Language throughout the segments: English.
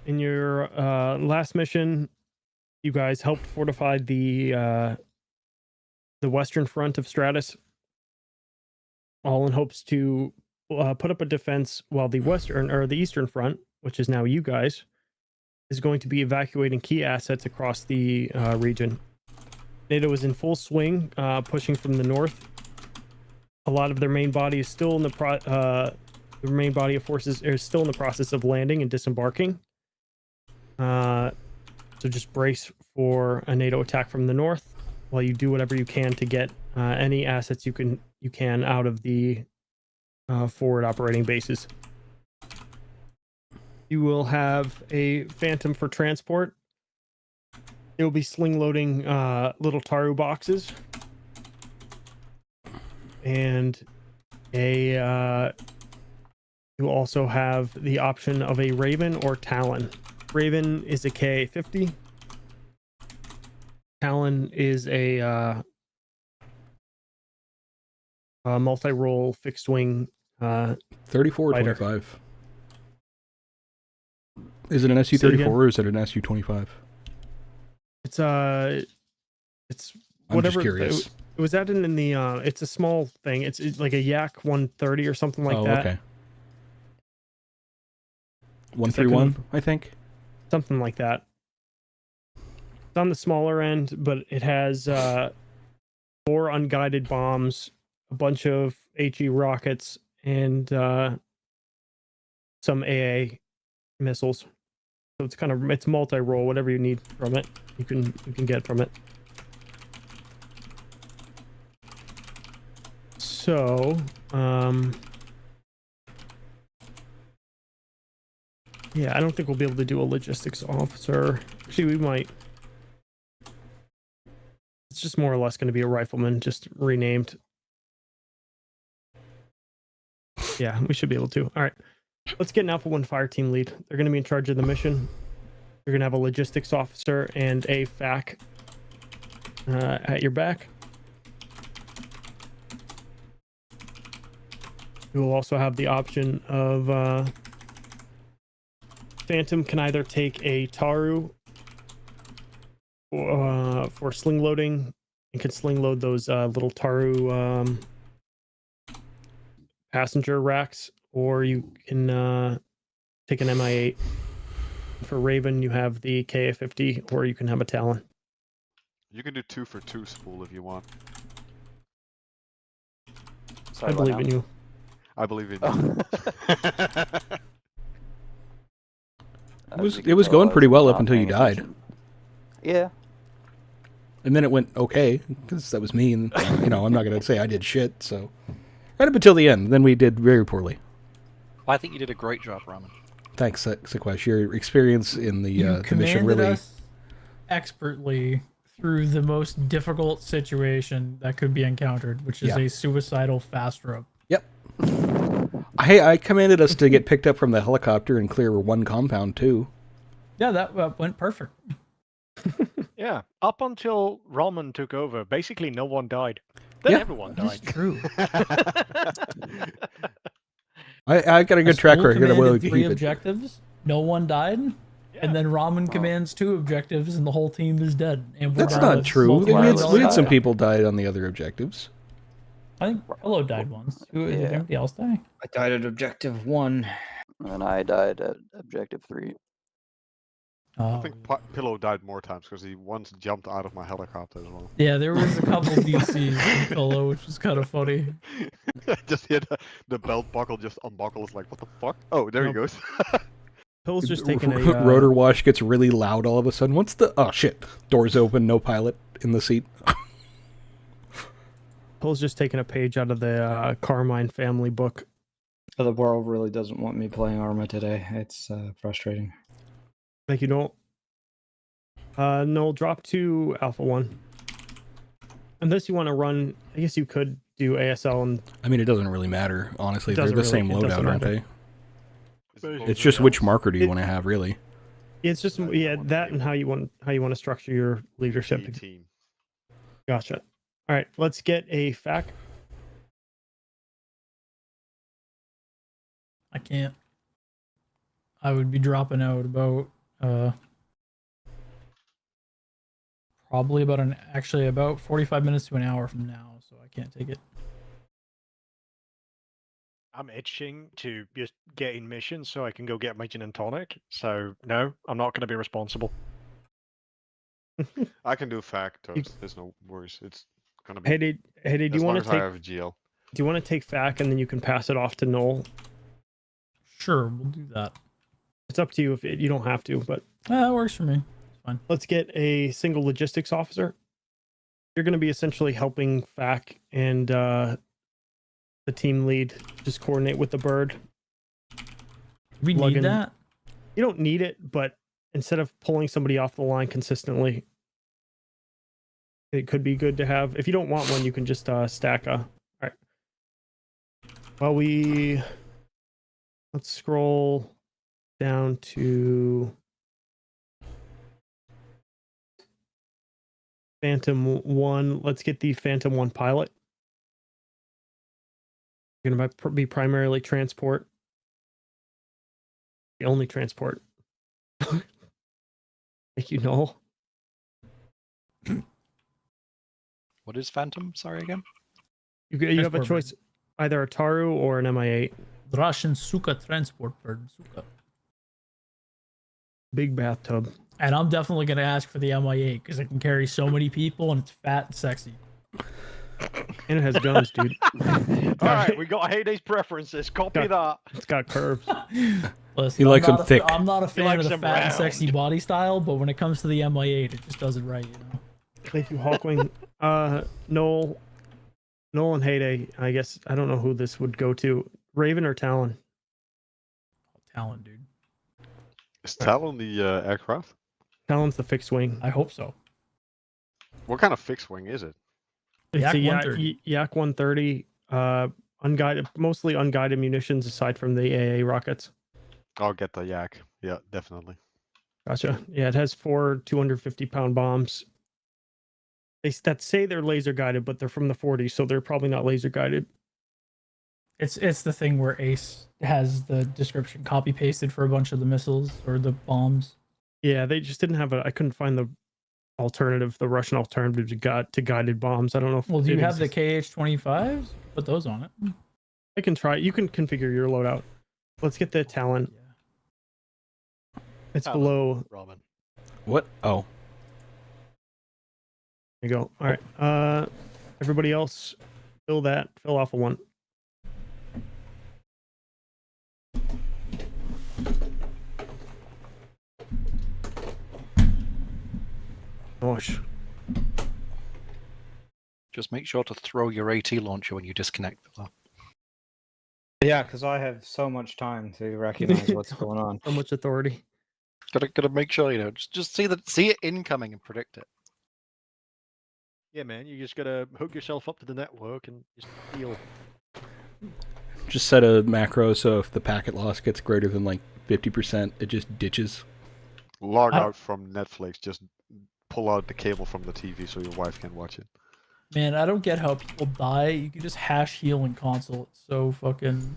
in your last mission, you guys helped fortify the western front of Stratus, all in hopes to put up a defense while the western or the eastern front, which is now you guys, is going to be evacuating key assets across the region. NATO is in full swing, pushing from the north. A lot of their main body is still in the main body of forces is still in the process of landing and disembarking. So just brace for a NATO attack from the north, while you do whatever you can to get any assets you can out of the forward operating bases. You will have a Phantom for transport. It will be sling loading little Taru boxes, and you will also have the option of a Raven or Talon. Raven is a Ka-50. Talon is a multi-role fixed wing 34 or fighter. 25. Is it an Su-34 or is it an Su-25? It's I'm whatever. just curious. It was that in the it's a small thing. It's like a Yak 130 or something like that. Okay. 131, I think. Something like that. It's on the smaller end, but it has 4 unguided bombs, a bunch of HE rockets, and some AA missiles. So it's multi-role. Whatever you need from it, you can get from it. So, yeah, I don't think we'll be able to do a logistics officer. Actually, we might. It's just more or less going to be a rifleman, just renamed. Yeah, we should be able to. All right, let's get an Alpha 1 fire team lead. They're going to be in charge of the mission. You're going to have a logistics officer and a FAC at your back. You will also have the option of Phantom can either take a Taru for sling loading and can sling load those little Taru passenger racks, or you can take an Mi-8. For Raven, you have the Ka-50, or you can have a Talon. You can do 2 for 2 spool if you want. I believe in you. I believe in you. It was going pretty well up until you died. Yeah. And then it went okay, because that was me, and, I'm not going to say I did shit, so... Right up until the end, then we did very poorly. Well, I think you did a great job, Ramen. Thanks, Sequesh. Your experience in the mission commanded really... us expertly through the most difficult situation that could be encountered, which is a suicidal fast rope. Yep. I commanded us to get picked up from the helicopter and clear 1 compound, too. Yeah, that went perfect. Yeah, up until Ramen took over, basically no one died. Then everyone died. That's true. I got a good track record of commanded 3 objectives, no one died, and then Ramen commands 2 objectives, and the whole team is dead. And That's not true. We had some people died on the other objectives. I think Pillow died once. Did anybody else die? I died at objective 1. And I died at objective 3. I think Pillow died more times because he once jumped out of my helicopter as well. Yeah, there was a couple DCs in Pillow, which was kind of funny. Just hit the belt buckle, just unbuckles, like, what the fuck? Oh, there he goes. Pill's just taking a... Rotor wash gets really loud all of a sudden. What's the... Oh, shit. Doors open, no pilot in the seat. Pill's just taking a page out of the Carmine family book. The world really doesn't want me playing Arma today. It's frustrating. Thank you, Noel. Noel, drop to Alpha 1. Unless you want to run... I guess you could do ASL and... I mean, it doesn't really matter, honestly. They're the same loadout, aren't they? It's just which marker do you want to have, really? It's just that and how you want to structure your leadership team. Gotcha. All right, let's get a FAC. I can't. I would be dropping out about Probably about 45 minutes to an hour from now, so I can't take it. I'm itching to just get in missions so I can go get my gin and tonic. So no, I'm not going to be responsible. I can do fact toast. There's no worries. It's gonna be Hey, do as you long want as to I take? have GL. Do you want to take FAC and then you can pass it off to Noel? Sure, we'll do that. It's up to you if you don't have to, but That works for me. It's fine. let's get a single logistics officer. You're going to be essentially helping FAC and the team lead just coordinate with the bird. We Plug need in- that. You don't need it, but instead of pulling somebody off the line consistently, it could be good to have. If you don't want one, you can just stack a. All right. Well, let's scroll down to Phantom 1. Let's get the Phantom 1 pilot. Going to be primarily transport. The only transport. Thank you, Noel. What is Phantom? Sorry again. You have a Transport choice, either a Taru or an MI8. The Russian Suka transport bird. Suka. Big bathtub. And I'm definitely going to ask for the MI8 because it can carry so many people and it's fat and sexy. And it has guns, dude. All right, we got Hayday's preferences. Copy that. It's got curves. Listen, He likes them thick. I'm not a fan likes of the them fat and sexy round. body style, but when it comes to the MI8, it just does it right, you know. Thank you, Hawkwing. Noel and Hayday. I guess I don't know who this would go to. Raven or Talon? Talent, dude. Is Talon the aircraft? Talon's the fixed wing. I hope so. What kind of fixed wing is it? It's Yak a 130. Yak 130. Unguided, mostly unguided munitions aside from the AA rockets. I'll get the Yak. Yeah, definitely. Gotcha. Yeah, it has 4 250-pound bombs. They say they're laser guided, but they're from the 40s, so they're probably not laser guided. It's the thing where Ace has the description copy pasted for a bunch of the missiles or the bombs. Yeah, they just didn't have I couldn't find the alternative, the Russian alternative to guided bombs. I don't know if Well, do you it have the exists. KH-25s? Put those on it. I can try. You can configure your loadout. Let's get the Talon. Yeah. It's Talon. below. Ramen. What? Oh, There you go. All right. Everybody else, fill off a 1. Gosh. Just make sure to throw your AT launcher when you disconnect. Though. Yeah, because I have so much time to recognize what's going on. So much authority. Gotta make sure just see it incoming and predict it. Yeah, man, you just gotta hook yourself up to the network and just feel. just set a macro so if the packet loss gets greater than like 50%, it just ditches. Log out from Netflix. Just pull out the cable from the TV so your wife can watch it. Man, I don't get how people die. You can just hash heal in console. It's so fucking...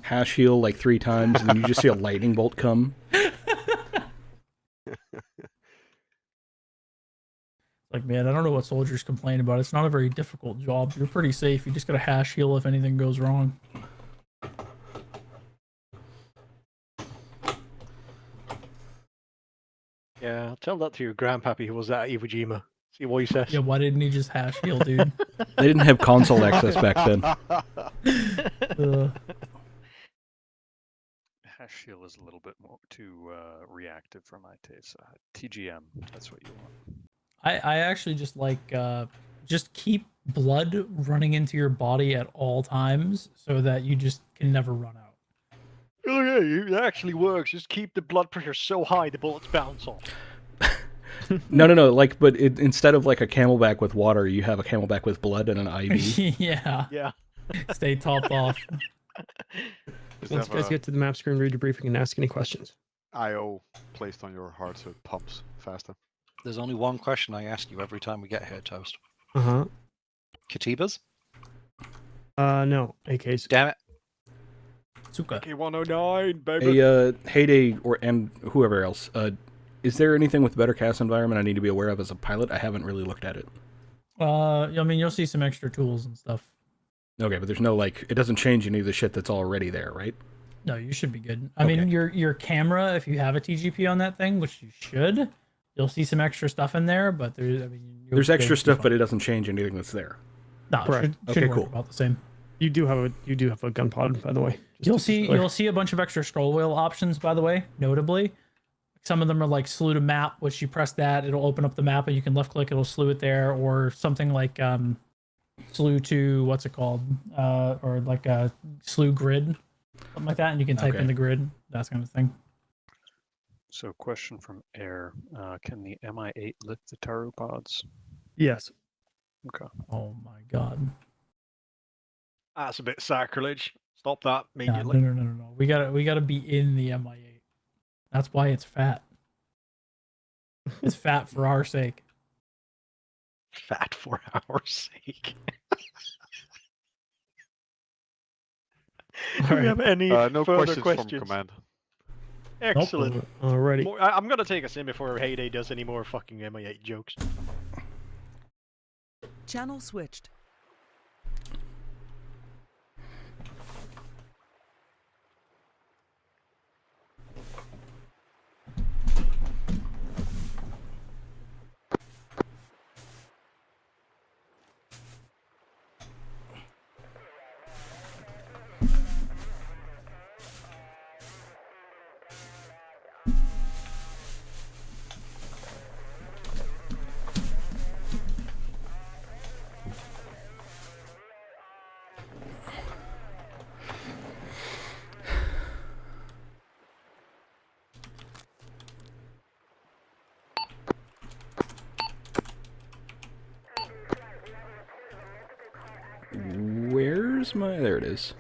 Hash heal like 3 times, and then you just see a lightning bolt come. Like, man, I don't know what soldiers complain about. It's not a very difficult job. You're pretty safe. You just gotta hash heal if anything goes wrong. Yeah, tell that to your grandpappy who was at Iwo Jima. See what he says. Yeah, why didn't he just hash heal, dude? They didn't have console access back then. Hash heal is a little bit more too reactive for my taste. TGM, that's what you want. I actually just like just keep blood running into your body at all times so that you just can never run out. Oh yeah, it actually works. Just keep the blood pressure so high the bullets bounce off. No. Like, but instead of like a camelback with water, you have a camelback with blood and an IV. Yeah. Yeah. Stay topped off. Once you guys get to the map screen, read debriefing and ask any questions. IO placed on your heart so it pumps faster. There's only one question I ask you every time we get here, Toast. Uh-huh. Katibas? No, AKs. Damn it. Suka. K109, baby. Hey, Heyday and whoever else, is there anything with better cast environment I need to be aware of as a pilot? I haven't really looked at it. I mean, you'll see some extra tools and stuff. Okay, but there's no, like, it doesn't change any of the shit that's already there, right? No, you should be good. I mean, your camera, if you have a TGP on that thing, which you should, you'll see some extra stuff in there. But There's extra stuff, but it doesn't change anything that's there. No, Correct. should Okay, work cool. about the same. You do have a gun pod, by the way. You'll see a bunch of extra scroll wheel options, by the way. Notably, some of them are like slew to map, which you press that, it'll open up the map, and you can left click, it'll slew it there, or something like slew to what's it called, or like a slew grid, something like that, and you can type in the grid, that kind of thing. So, question from Air: can the Mi-8 lift the Taru pods? Yes. Okay. Oh my god. That's a bit sacrilege. Stop that No, immediately. no. We gotta be in the Mi-8. That's why it's fat. It's fat for our sake. Fat for our sake. Do we have any no further questions from command. Excellent. Nope. Alrighty. I'm gonna take us in before Heyday does any more fucking Mi-8 jokes. Channel switched. Where's my... There it is.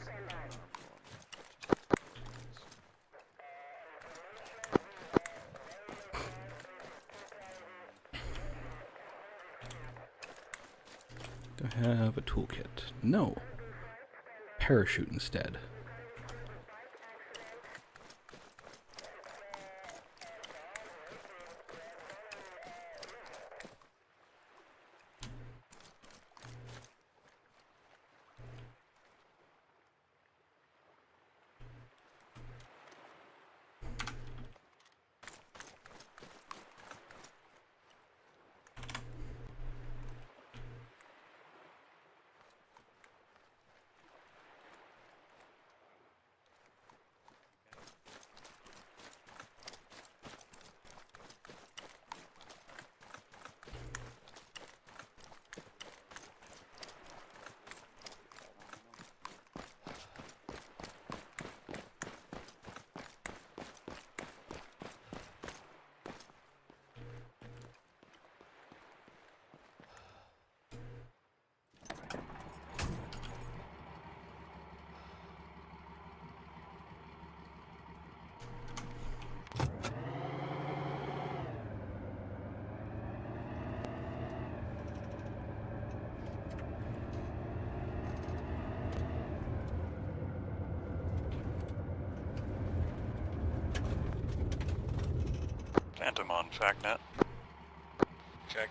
Do I have a toolkit? No. Parachute instead. Phantom on FacNet. Check.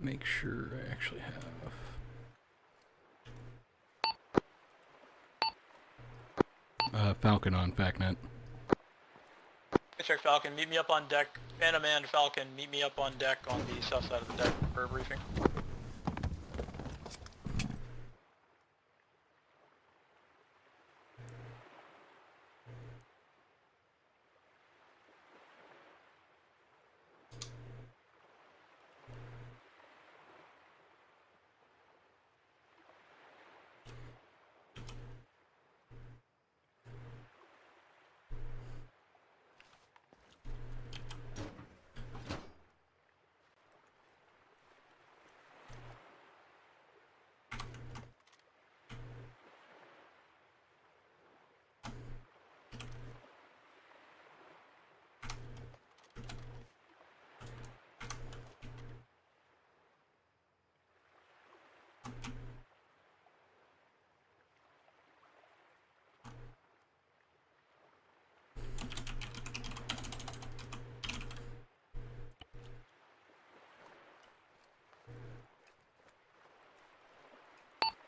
Make sure I actually have... Falcon on FacNet. check Falcon. Meet me up on deck. Phantom and Falcon, meet me up on deck on the south side of the deck for a briefing.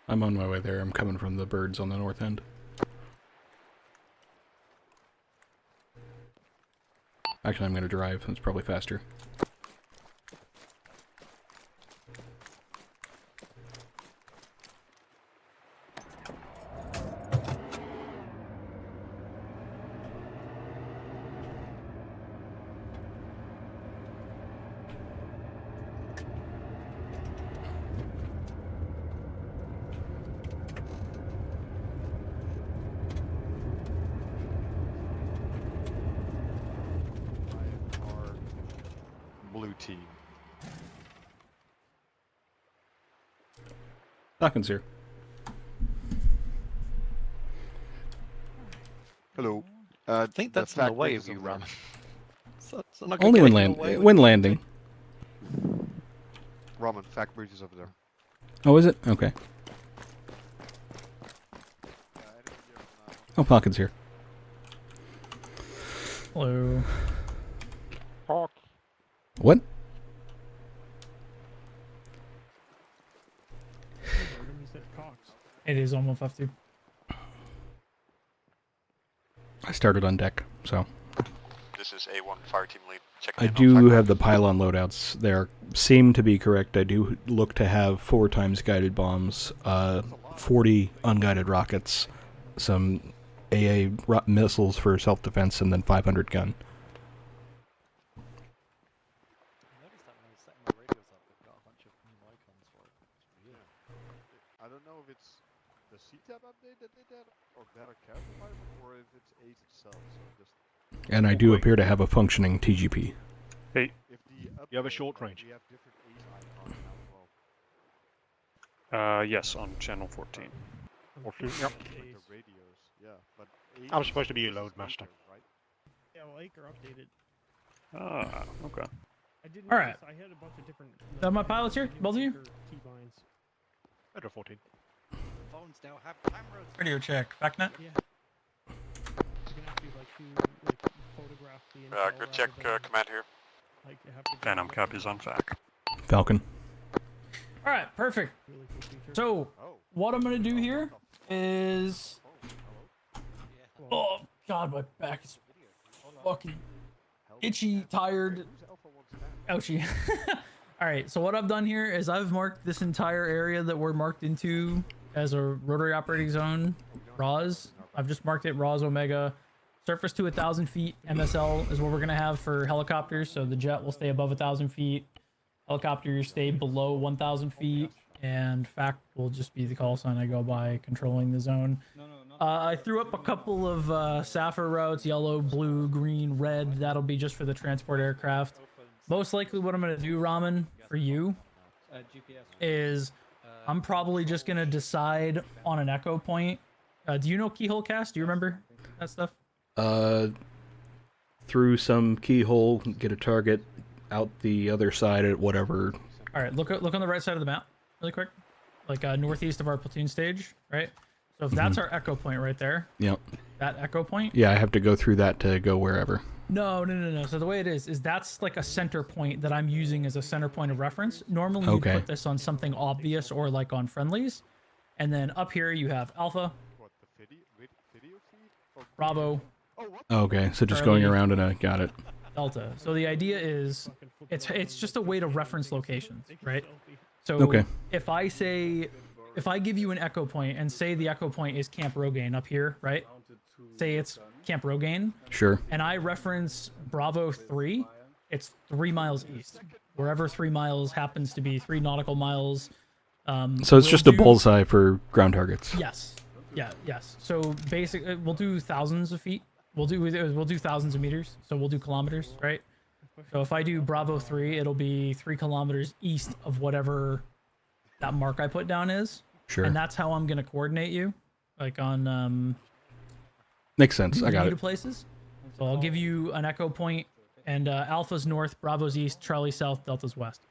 I'm on my way there. I'm coming from the birds on the north end. Actually, I'm going to drive. It's probably faster. Blue team. Falcon's here. Hello. I think that's in the way of you, Ram. Only when landing. Ramen, fact bridge is over there. Oh, is it? Okay. Oh, Falcon's here. Hello. What? It is on 152. I started on deck, so. This is A1 fire team lead. I do have the pylon loadouts. They seem to be correct. I do look to have 4 times guided bombs, 40 unguided rockets, some AA missiles for self-defense, and then 500 gun. I don't know if it's the CTAB update that did that, or better character pilot, or if it's ACE itself. So just. And I do appear to have a functioning TGP. Hey, If the you have a short range. We have different ACE icons now as well. Yes, on channel 14. Yep. The radios, yeah, but ACE I'm supposed to be your is load master. right? Yeah, well, Acre updated. Ah, okay. I didn't. All right. notice I had a bunch of different. Have my pilots here? Both of you? Keybinds. Better 14. Phones now have cameras. Radio check. FactNet? Yeah. You can actually like photograph the. intel Good check, rather than, command here. Like, have to go Phantom look copies at on FAC. Falcon. All right, perfect. really cool feature. So, Oh. what I'm going to do here is... Hello. Oh, God, my back is fucking itchy, tired, Who's Alpha 1 stand? ouchie. All right, so what I've done here is I've marked this entire area that we're marked into as a rotary operating zone, ROS. I've just marked it ROS Omega. Surface to 1,000 feet. MSL is what we're going to have for helicopters, so the jet will stay above 1,000 feet. Helicopters stay below 1,000 feet, and FAC will just be the call sign I go by controlling the zone. I threw up a couple of Sapphire routes, yellow, blue, green, red. That'll be just for the transport aircraft. Most likely what I'm going to do, Ramen, for you, is I'm probably just going to decide on an echo point. Do you know keyhole cast? Do you remember that stuff? Through some keyhole, get a target out the other side at whatever. All right, look on the right side of the map really quick, like northeast of our platoon stage, right? So if that's our echo point right there, Yep. that echo point. Yeah, I have to go through that to go wherever. No. So the way it is that's like a center point that I'm using as a center point of reference. Normally you Okay. put this on something obvious or like on friendlies, and then up here you have Alpha, What, the video feed? Or Bravo, Okay, so just going Charlie. around in a got it. Delta. So the idea is it's just a way to reference locations, right? So Okay. if I give you an echo point and say the echo point is Camp Rogaine up here, right? Say it's Camp Rogaine, Sure. and I reference Bravo 3, it's 3 miles east. Wherever 3 miles happens to be 3 nautical miles. So it's just a bullseye for ground targets. Yes. Yeah, yes. So basically we'll do thousands of feet. We'll do thousands of meters. So we'll do kilometers, right? So if I do Bravo 3, it'll be 3 kilometers east of whatever that mark I put down is. Sure. And that's how I'm going to coordinate you, like on Makes sense. I got it. places. So I'll give you an echo point, and Alpha's north, Bravo's east, Charlie south, Delta's west.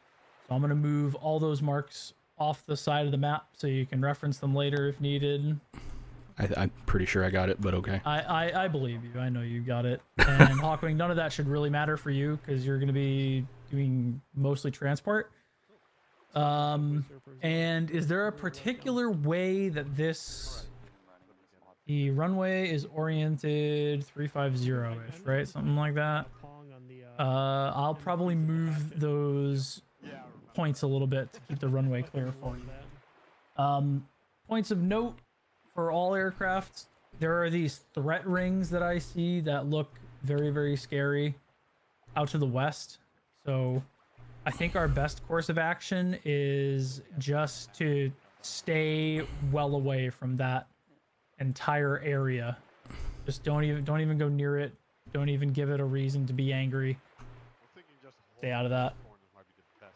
So I'm going to move all those marks off the side of the map so you can reference them later if needed. I'm pretty sure I got it, but okay. I believe you. I know you got it. And Hawkwing, none of that should really matter for you because you're going to be doing mostly transport. And is there a particular way that the runway is oriented 350-ish, right? Something like that. I'll probably move those points a little bit to keep the runway clear for you. Points of note for all aircraft, there are these threat rings that I see that look very, very scary out to the west. So I think our best course of action is just to stay well away from that entire area. Just don't even go near it. Don't even give it a reason to be angry. Stay out of that.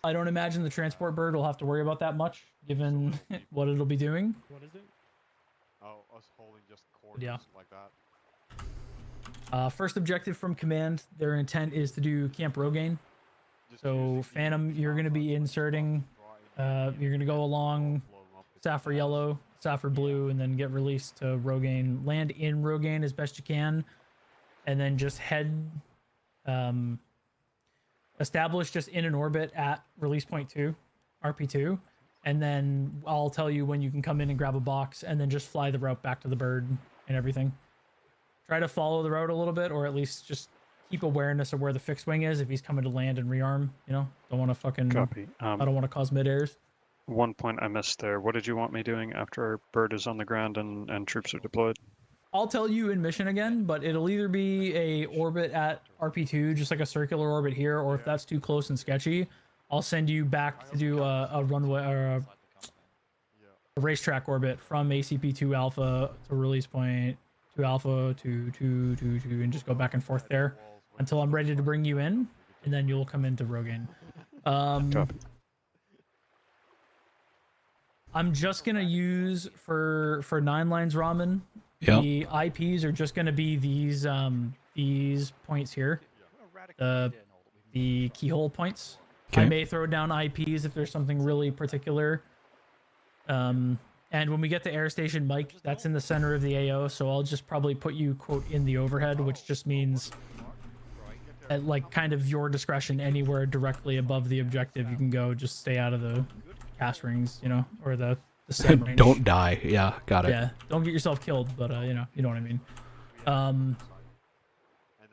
I don't imagine the transport bird will have to worry about that much, given what it'll be doing. What is it? Oh, us holding just corners like that. First objective from command, their intent is to do Camp Rogaine. So Phantom, you're going to be inserting, you're going to go along Saffir Yellow, Saffir Blue, and then get released to Rogaine. Land in Rogaine as best you can, and then just head, establish just in an orbit at release point 2, RP2, and then I'll tell you when you can come in and grab a box, and then just fly the route back to the bird and everything. Try to follow the route a little bit, or at least just keep awareness of where the fixed wing is if he's coming to land and rearm. You know, don't want to fucking. Copy. I don't want to cause mid-airs. One point I missed there. What did you want me doing after our bird is on the ground and troops are deployed? I'll tell you in mission again, but it'll either be a orbit at RP2, just like a circular orbit here, or if that's too close and sketchy, I'll send you back to do a runway or a racetrack orbit from ACP2 Alpha to release point 2 Alpha to 2, and just go back and forth there until I'm ready to bring you in, and then you'll come into Rogaine. Copy. I'm just gonna use for 9 lines ramen. Yep. The IPs are just gonna be these points here, the keyhole points. Okay. I may throw down IPs if there's something really particular. And when we get to Air Station Mike, that's in the center of the AO, so I'll just probably put you, quote, in the overhead, which just means at, like, kind of your discretion, anywhere directly above the objective you can go. Just stay out of the cast rings, you know, or the stab range. Don't die. Yeah, got it. Yeah, don't get yourself killed, but you know what I mean.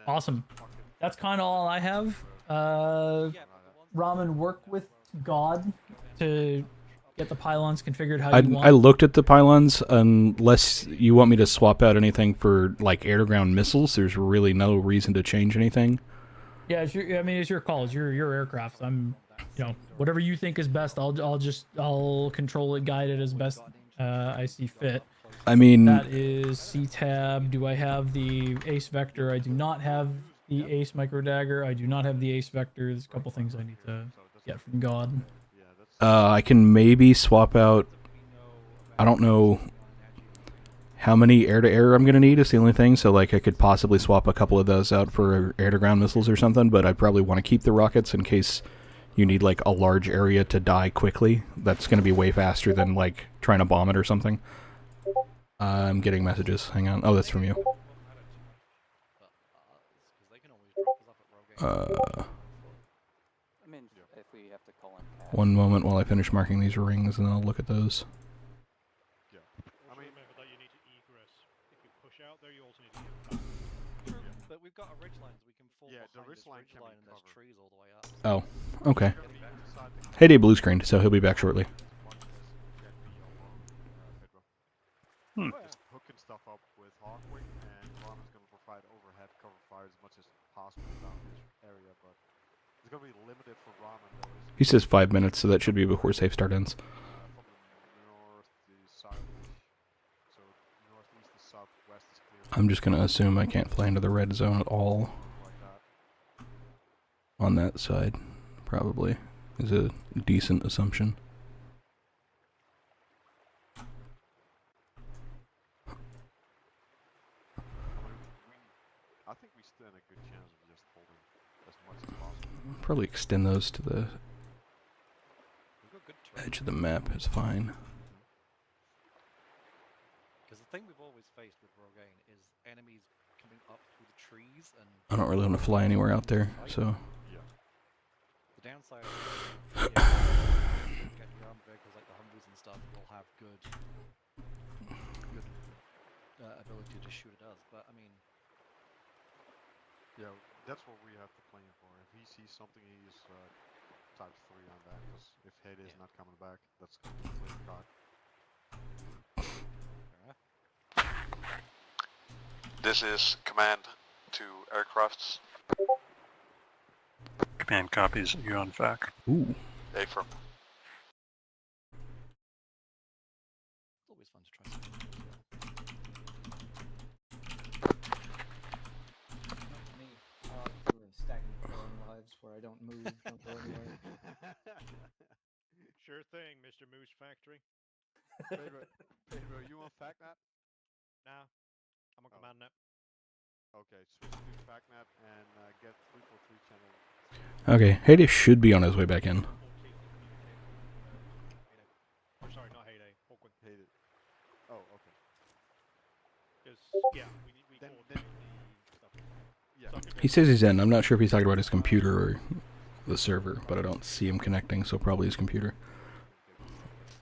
Awesome. That's kind of all I have. Ramen, work with God to get the pylons configured how you want. I looked at the pylons. Unless you want me to swap out anything for like air-to-ground missiles, there's really no reason to change anything. Yeah, it's your call. It's your aircraft. I'm, you know, whatever you think is best. I'll control it, guide it as best I see fit. I mean, that is C-Tab. Do I have the Ace Vector? I do not have the Ace Micro Dagger. I do not have the Ace Vector. There's a couple things I need to get from God. I can maybe swap out. I don't know how many air-to-air I'm going to need is the only thing. So, like, I could possibly swap a couple of those out for air-to-ground missiles or something. But I probably want to keep the rockets in case you need, like, a large area to die quickly. That's going to be way faster than, like, trying to bomb it or something. I'm getting messages. Hang on. Oh, that's from you. One moment while I finish marking these rings, and then I'll look at those. Yeah. I mean, remember that you need to egress. If you push out there, you also need to we've got a ridge line, so we can fall Yeah, the behind this ridge line ridge can line, be and there's covered. trees all the way up. Oh, okay. Get back inside the Heyday blue screened, so he'll be back shortly. Watch this. Get me along, Pedro. Hmm. Just hooking stuff up with Hawkwing, and Ramon's gonna provide overhead cover fire as much as possible down this area, but it's gonna be limited for Ramen though. He says 5 minutes, so that should be before safe start ends. From the north, the south-ish. So northeast to southwest is clear. I'm just going to assume I can't fly into the red zone at all Like that. on that side. Probably is a decent assumption. I think we stand a good chance of just holding as much as possible. Probably extend those to the We've got good terrain. edge of the map. It's fine. Because the thing we've always faced with Rogaine is enemies coming up through the trees, and I don't really want to fly anywhere out there, so... Yeah. the downside is get your armed vehicles like the Humvees and stuff will have good ability to shoot at us. But I mean, Yeah, that's what we have to plan for. If he sees something, he's times 3 on that. Because if Hayday's not coming back, that's going to be clear cut. This is command to aircrafts. Command copies. You on FAC. Ooh. Affirm. it's always fun to try something new as well. Not for me. Stacking killing lives where I don't move, don't go anywhere. Sure thing, Mr. Moose Factory. Pedro, you on FacNet? Nah, I'm on command net. Okay, switch to FacNet and get 343 channel. Okay, Heyday should be on his way back in. Or sorry, not Heyday. Hawkwing. Hayday. Oh, okay. Because, yeah, we Then- coordinate the stuff. Yeah. So I could He go- says he's in. I'm not sure if he's talking about his computer or the server, but I don't see him connecting, so probably his computer.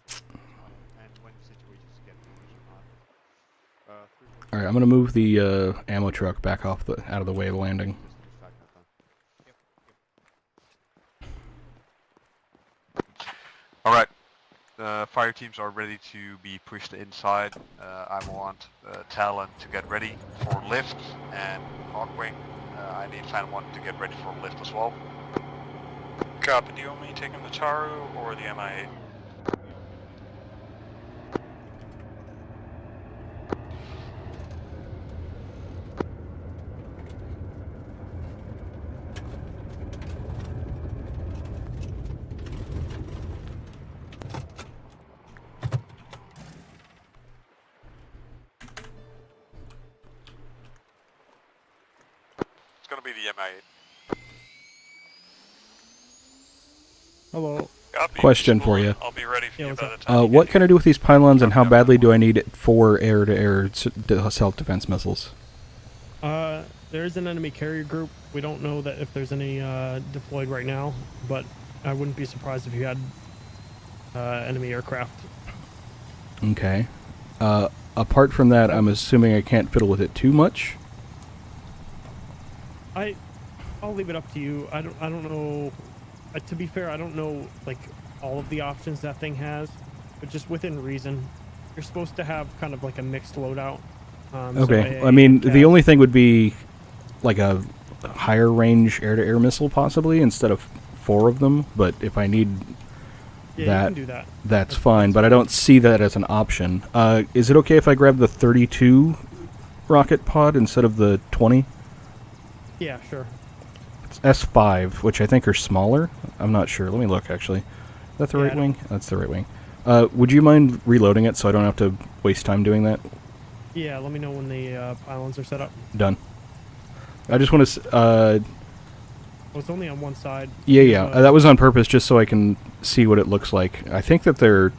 And when situations get worse or not. 343. Alright, I'm going to move the ammo truck back out of the way of the landing. Just use FacNet then. Alright. The fire teams are ready to be pushed inside. I want Talon to get ready for lift, and Hawkwing, I need Fan 1 to get ready for lift as well. Copy. Do you want me taking the Taru or the MI8? It's gonna be the MI8. Hello. Copy. Question Just for hold you. it. I'll be ready for Yeah, you what's by up? the time you What get can I here. do with these pylons, and how Copy, badly do I Fan need it for air-to-air self-defense missiles? There is an enemy carrier group. We don't know that if there's any deployed right now, but I wouldn't be surprised if you had enemy aircraft. Okay. Apart from that, I'm assuming I can't fiddle with it too much. I'll leave it up to you. I don't know. To be fair, I don't know like all of the options that thing has, but just within reason. You're supposed to have kind of like a mixed loadout. Okay. So I mean, the CAS. only thing would be like a higher range air-to-air missile, possibly, instead of 4 of them. But if I need Yeah, that, you can do that. that's fine. But I don't see that as an option. Is it okay if I grab the 32 rocket pod instead of the 20? Yeah, sure. It's S5, which I think are smaller. I'm not sure. Let me look, actually. Is that the Yeah, right I wing? That's the right wing. Would you mind reloading it so I don't have to waste time doing that? Yeah, let me know when the pylons are set up. Done. I just want to... Oh, it's only on one side. yeah. Uh, That was on purpose, just so I can see what it looks like. I think that they're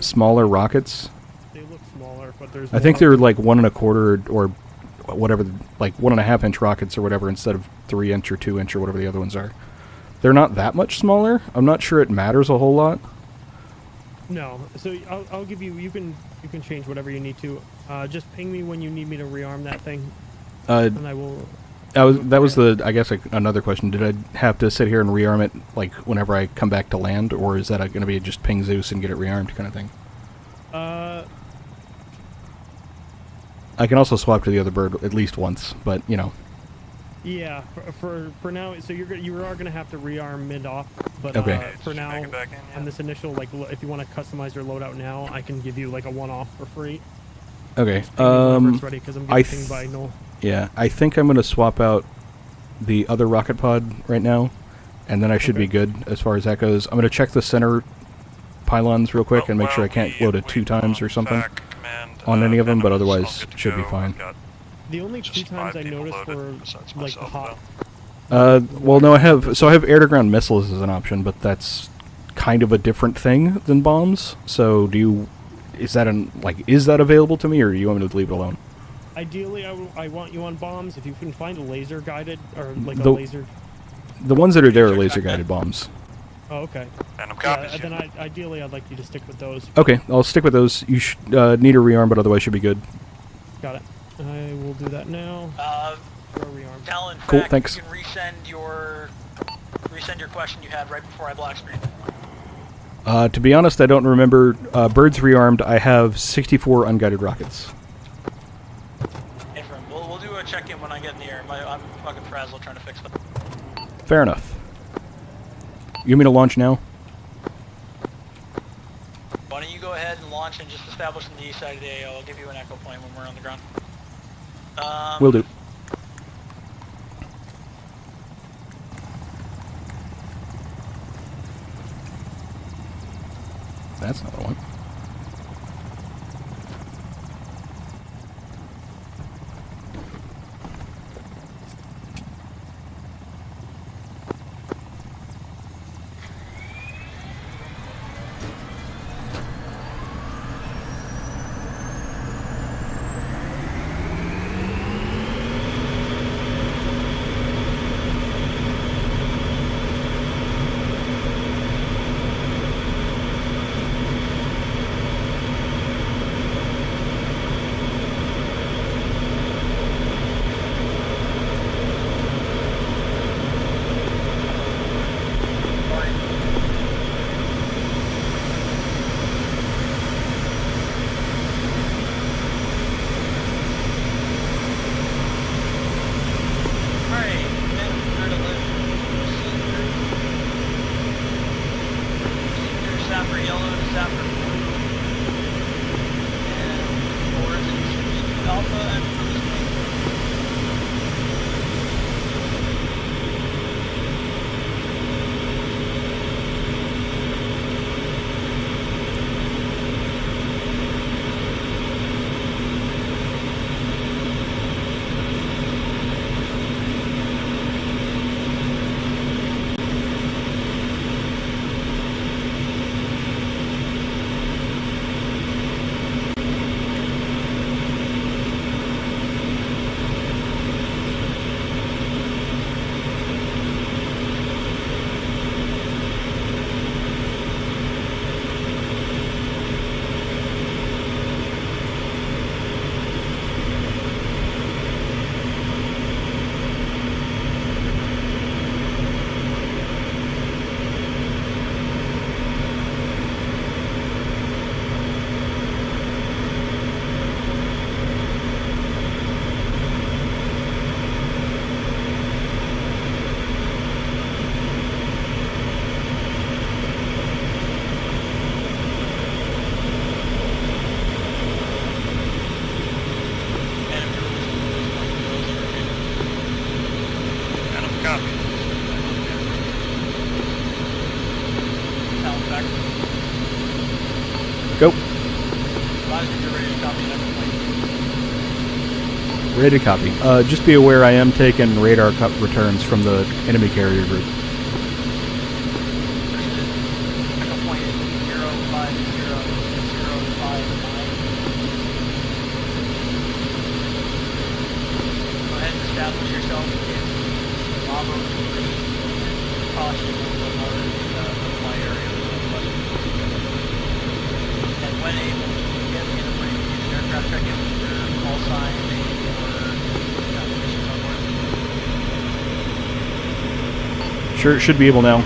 smaller rockets. They look smaller, but there's. I think more they're of them. like 1 1/4 or whatever, like 1.5 inch rockets or whatever, instead of 3 inch or 2 inch or whatever the other ones are. They're not that much smaller. I'm not sure it matters a whole lot. No, so I'll give you. You can change whatever you need to. Just ping me when you need me to rearm that thing. And I will. That was I guess another question. Did I have to sit here and rearm it like whenever I come back to land, or is that going to be just ping Zeus and get it rearmed kind of thing? I can also swap to the other bird at least once, but you know. Yeah, for now, so you are gonna have to rearm mid off, but okay. For now, on this initial, like, if you want to customize your loadout now, I can give you like a one-off for free. Okay. It's ready because I'm getting pinged by Null. Yeah, I think I'm gonna swap out the other rocket pod right now, and then I should be good as far as that goes. I'm gonna check the center pylons real quick and make sure I can't load it 2 times or something on any of them, but otherwise should be fine. The only 2 times I noticed were like the hot. Well, no, I have air-to-ground missiles as an option, but that's kind of a different thing than bombs. So, is that available to me, or do you want me to leave it alone? Ideally, I want you on bombs. If you can find a laser guided or like a laser. The ones that are there are laser guided bombs. Oh, okay. Yeah, then ideally, I'd like you to stick with those. Okay, I'll stick with those. You should need a rearm, but otherwise should be good. Got it. I will do that now. Talon, cool, thanks. You can resend your question you had right before I black screen. To be honest, I don't remember. Birds rearmed. I have 64 unguided rockets. We'll do a check-in when I get in the air. I'm fucking frazzled trying to fix them. Fair enough. You want me to launch now? Why don't you go ahead and launch and just establish on the east side of the AO. I'll give you an echo point when we're on the ground. Will do. That's not the one. Go. Ready to copy. Just be aware I am taking radar returns from the enemy carrier group. Sure, should be able now.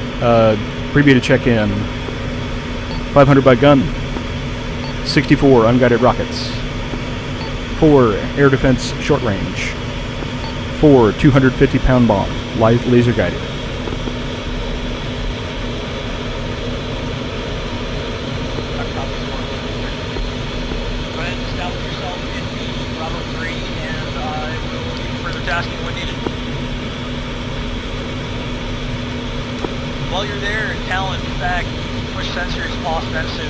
Preview to check in. 500 by gun. 64 unguided rockets. 4 air defense short range. 4 250-pound bomb, laser guided. Go ahead and establish yourself in the Bravo 3, and I will give you further tasking when needed. While you're there, Talon, in fact, push sensors off Bensu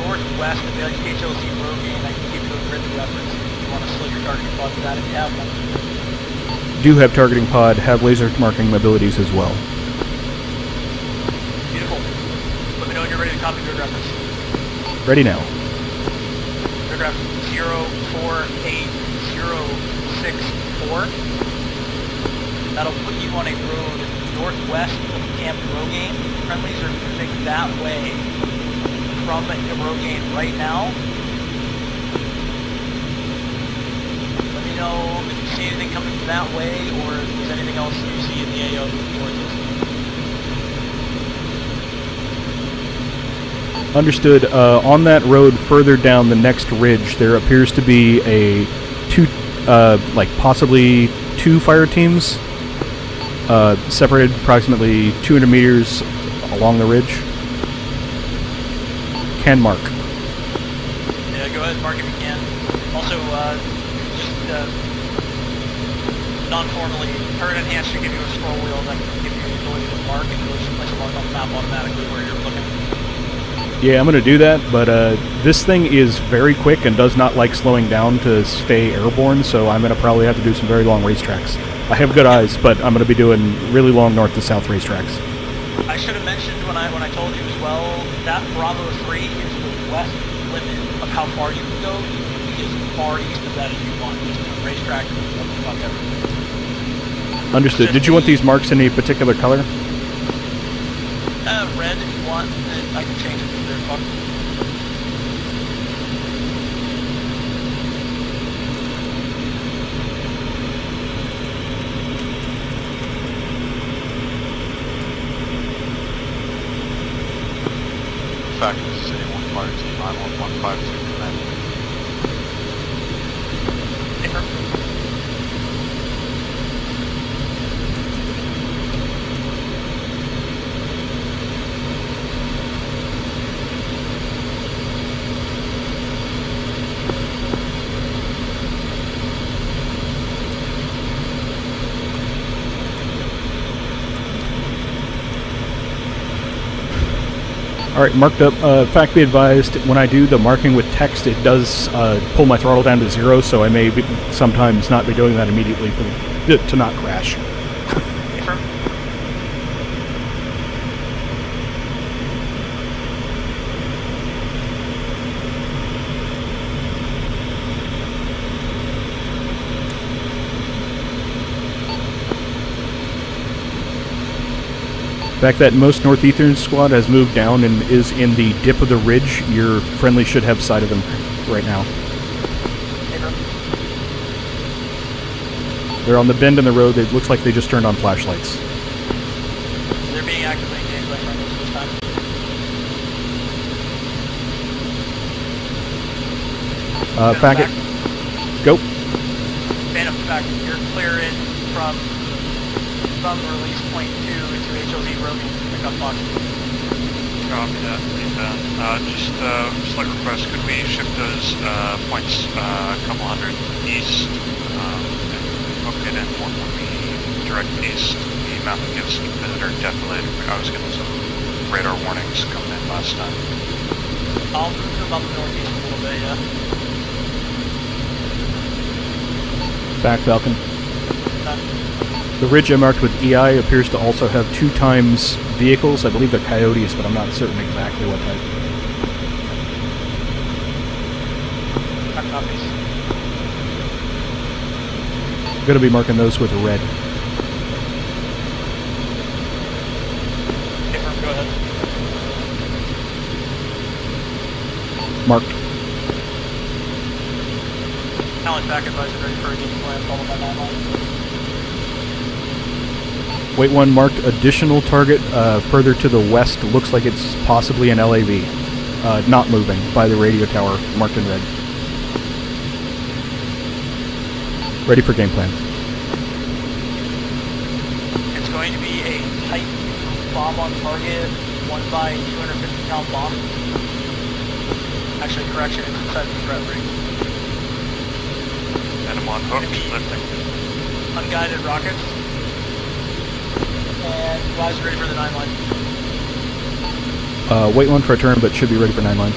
northwest of the HLC Rogaine. I can give you a grid reference if you want to slow your targeting pod with that if you have one. Do have targeting pod, have laser marking abilities as well. Beautiful. Let me know when you're ready to copy grid reference. Ready now. Grid reference 048064. That'll put you on a road northwest of Camp Rogaine. Friendlies are moving that way from Rogaine right now. Let me know if you see anything coming from that way, or if there's anything else you see in the AO moving towards us. Understood. On that road further down the next ridge, there appears to be possibly two fire teams, separated approximately 200 meters along the ridge. Can mark. Yeah, go ahead and mark if you can. Also, just non-formally, Herd Enhanced should give you a scroll wheel that can give you the ability to mark, and it'll just place a mark on the map automatically where you're looking. Yeah, I'm going to do that, but this thing is very quick and does not like slowing down to stay airborne, so I'm going to probably have to do some very long racetracks. I have good eyes, but I'm going to be doing really long north to south racetracks. I should have mentioned when I told you as well, that Bravo 3 is the west limit of how far you can go. You can be as far east of that as you want. Just do a racetrack and fuck everything. Understood. Did you want these marks in a particular color? Red if you want, and I can change it to their fuck. Fact, this is A1 fire team. I'm on 152 command. Alright, marked up. Fact be advised, when I do the marking with text, it does pull my throttle down to 0, so I may sometimes not be doing that immediately to not crash. The fact that most Northeastern squad has moved down and is in the dip of the ridge, your friendly should have sight of them right now. They're on the bend in the road. It looks like they just turned on flashlights. They're being actively engaged by friendlies this time. Faggot. Go. Phantom back. You're clear in from release point 2 into HLZ Rogan. Pick up box. Copy that. Just slight request. Could we shift those points a couple hundred east and book it in one when we direct east? The map gives visitor definitely. I was getting some radar warnings coming in last time. I'll move them up northeast a little bit, yeah. Back, Falcon. The ridge I marked with EI appears to also have 2 times vehicles. I believe they're Coyotes, but I'm not certain exactly what type. Copies. I'm going to be marking those with red. Confirm, go ahead. Marked. Talent back advisor ready for a game plan followed by 9-1. Weight 1 marked additional target further to the west. Looks like it's possibly an LAV. Not moving by the radio tower, marked in red. Ready for game plan. It's going to be a Type 2 bomb on target, 1 by 250 pound bomb. Actually, correction, it's inside the threat ring. And I'm on hooks, lifting. Unguided rockets. And guys ready for the 9 line. Weight 1 for a turn, but should be ready for 9 line.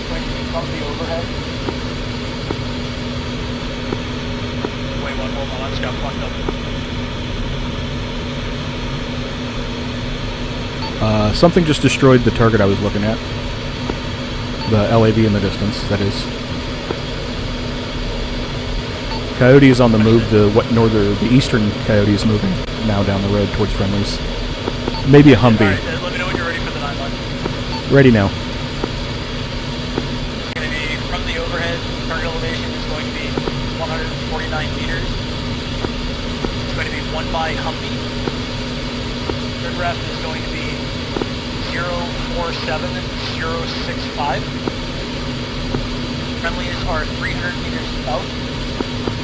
Going to be from the overhead. Wait, one, hold on, I just got fucked up. Something just destroyed the target I was looking at. The LAV in the distance, that is. Coyote is on the move. The eastern Coyote is moving now down the road towards friendlies. Maybe a Humvee. Alright, let me know when you're ready for the 9 line. Ready now. It's going to be from the overhead. Target elevation is going to be 149 meters. It's going to be 1 by Humvee. Third ref is going to be 047-065. Friendlies are 300 meters out.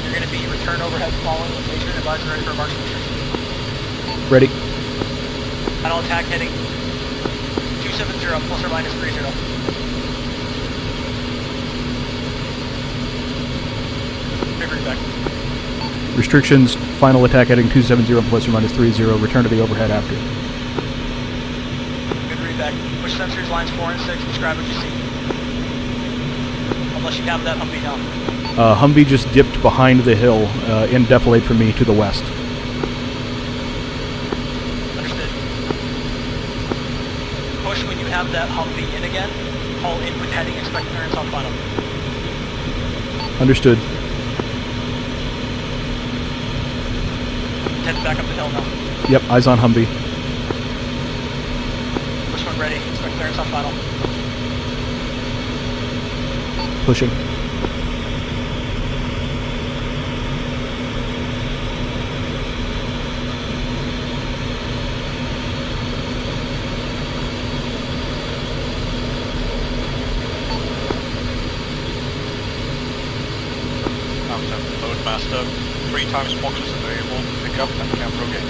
You're going to be return overhead following location. Advisor ready for marching position. Ready. Final attack heading 270 plus or minus 30. Back. Restrictions, final attack heading 270 plus or minus 30. Return to the overhead after. Good read back. Push sensors lines 4 and 6. Describe what you see. Unless you have that Humvee now. Humvee just dipped behind the hill in defilade from me to the west. Understood. Push when you have that Humvee in again. Call in with heading. Expect clearance on final. Understood. Head back up the hill now. Yep, eyes on Humvee. Push one ready. Expect clearance on final. Pushing. Load master. 3 times boxes available. Pick up and camp rogate.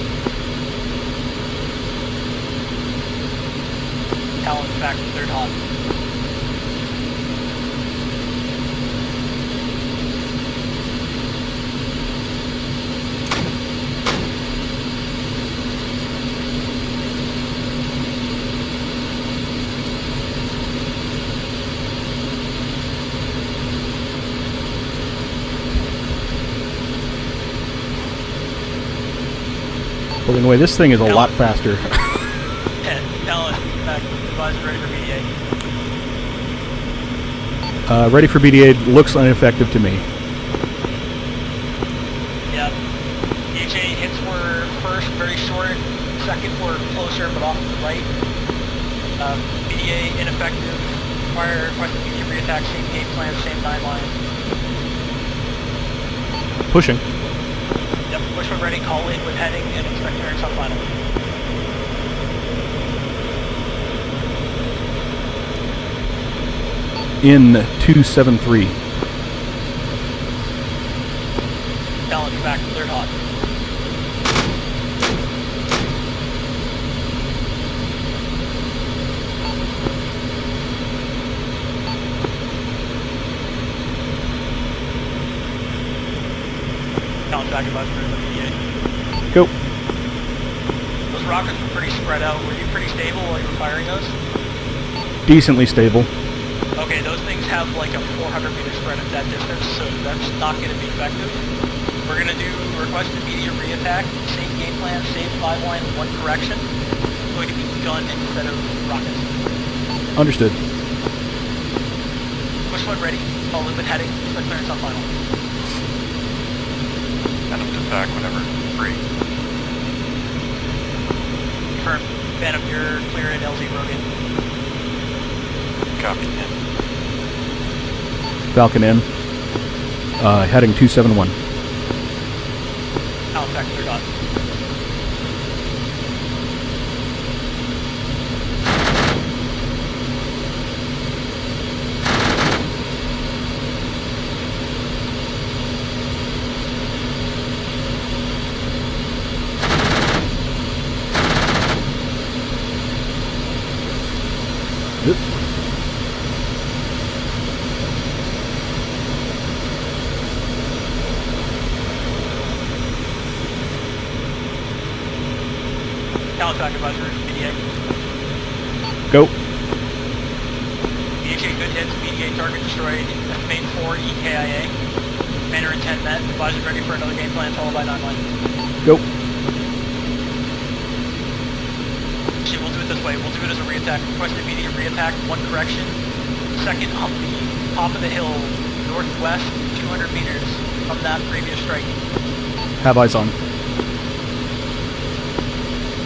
Talon back to third hot. Pulling away. This thing is a lot faster. Talon back. Advisor ready for BDA. Ready for BDA. Looks ineffective to me. Yeah. EHA hits were first very short, second were closer but off to the right. BDA ineffective. Fire request immediate reattack, same game plan, same 9 line. Pushing. Yep, push one ready, call in with heading and expect clearance on final. In 273. Talon back to third hot. Talon back about through the BDA. Go. Those rockets were pretty spread out. Were you pretty stable while you were firing those? Decently stable. Okay, those things have like a 400 meter spread at that distance, so that's not going to be effective. We're going to do request immediate reattack, same game plan, same 5 line, 1 correction. It's going to be gun instead of rockets. Understood. Push one ready, call in with heading, expect clearance on final. Phantom to attack whenever free. Confirm, Phantom, you're clear at LZ Rogan. Copy. Falcon in. Heading 271. Out Contact clear dot. Yep. Contact advisor, BDA. Go. BHA good hits, BDA target destroyed, main 4, EKIA. Commander intent met, advisor ready for another game plan, followed by 9-line. Go. Actually, we'll do it this way, we'll do it as a re-attack. Request immediate re-attack, 1 correction. Second Humvee, top of the hill, northwest, 200 meters from that previous strike. Have eyes on.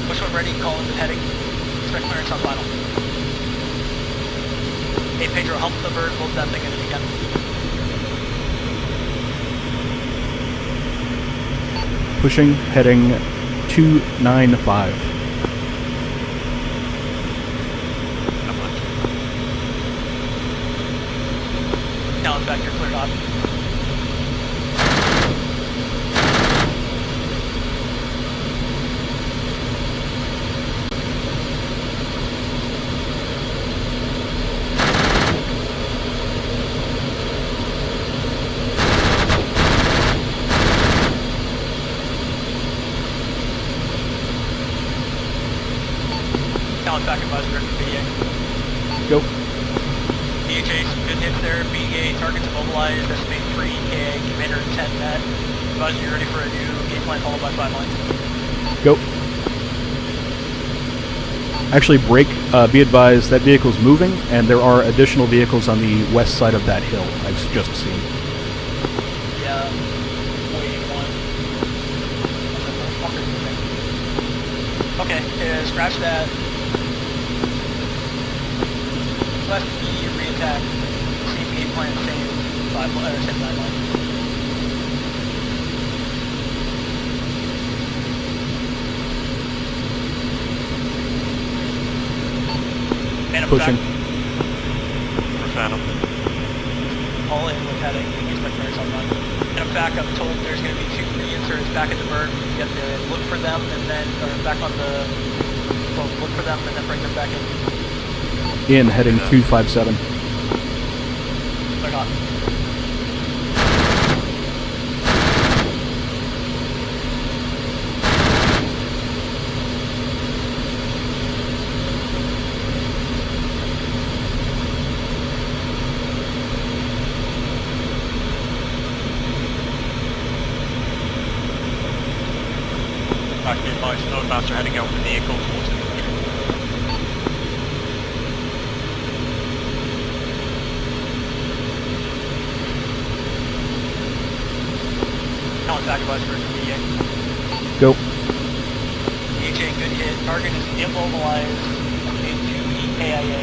Push one ready, call into heading. Expect clearance on final. Hey Pedro, hump the bird, load that thing in if you can. Pushing, heading 295. Now it's back here, cleared off. Back advisor for BA. Go. BHA, some good hits there. BA targets immobilized. Estimate 3 EKA. Commander intent met. Advisor, you ready for a new game plan followed by 5 lines. Go. Actually, break. Be advised that vehicle's moving, and there are additional vehicles on the west side of that hill. I've just seen. Yeah. Wait, one. Okay, scratch that. Left immediate re-attack, same game plan, same 9 line. Phantom Pushing. For Phantom. All in with heading, expect clearance on line. And back, I'm told there's going to be 2 reinserts back at the bird. You have to look for them and then, or back on the, well, look for them and then bring them back in. In, heading 257. They're not. Back in my Snowmaster heading out with the vehicle towards the Back advisor for BA. Go. BHA, good hit. Target is immobilized into EKIA.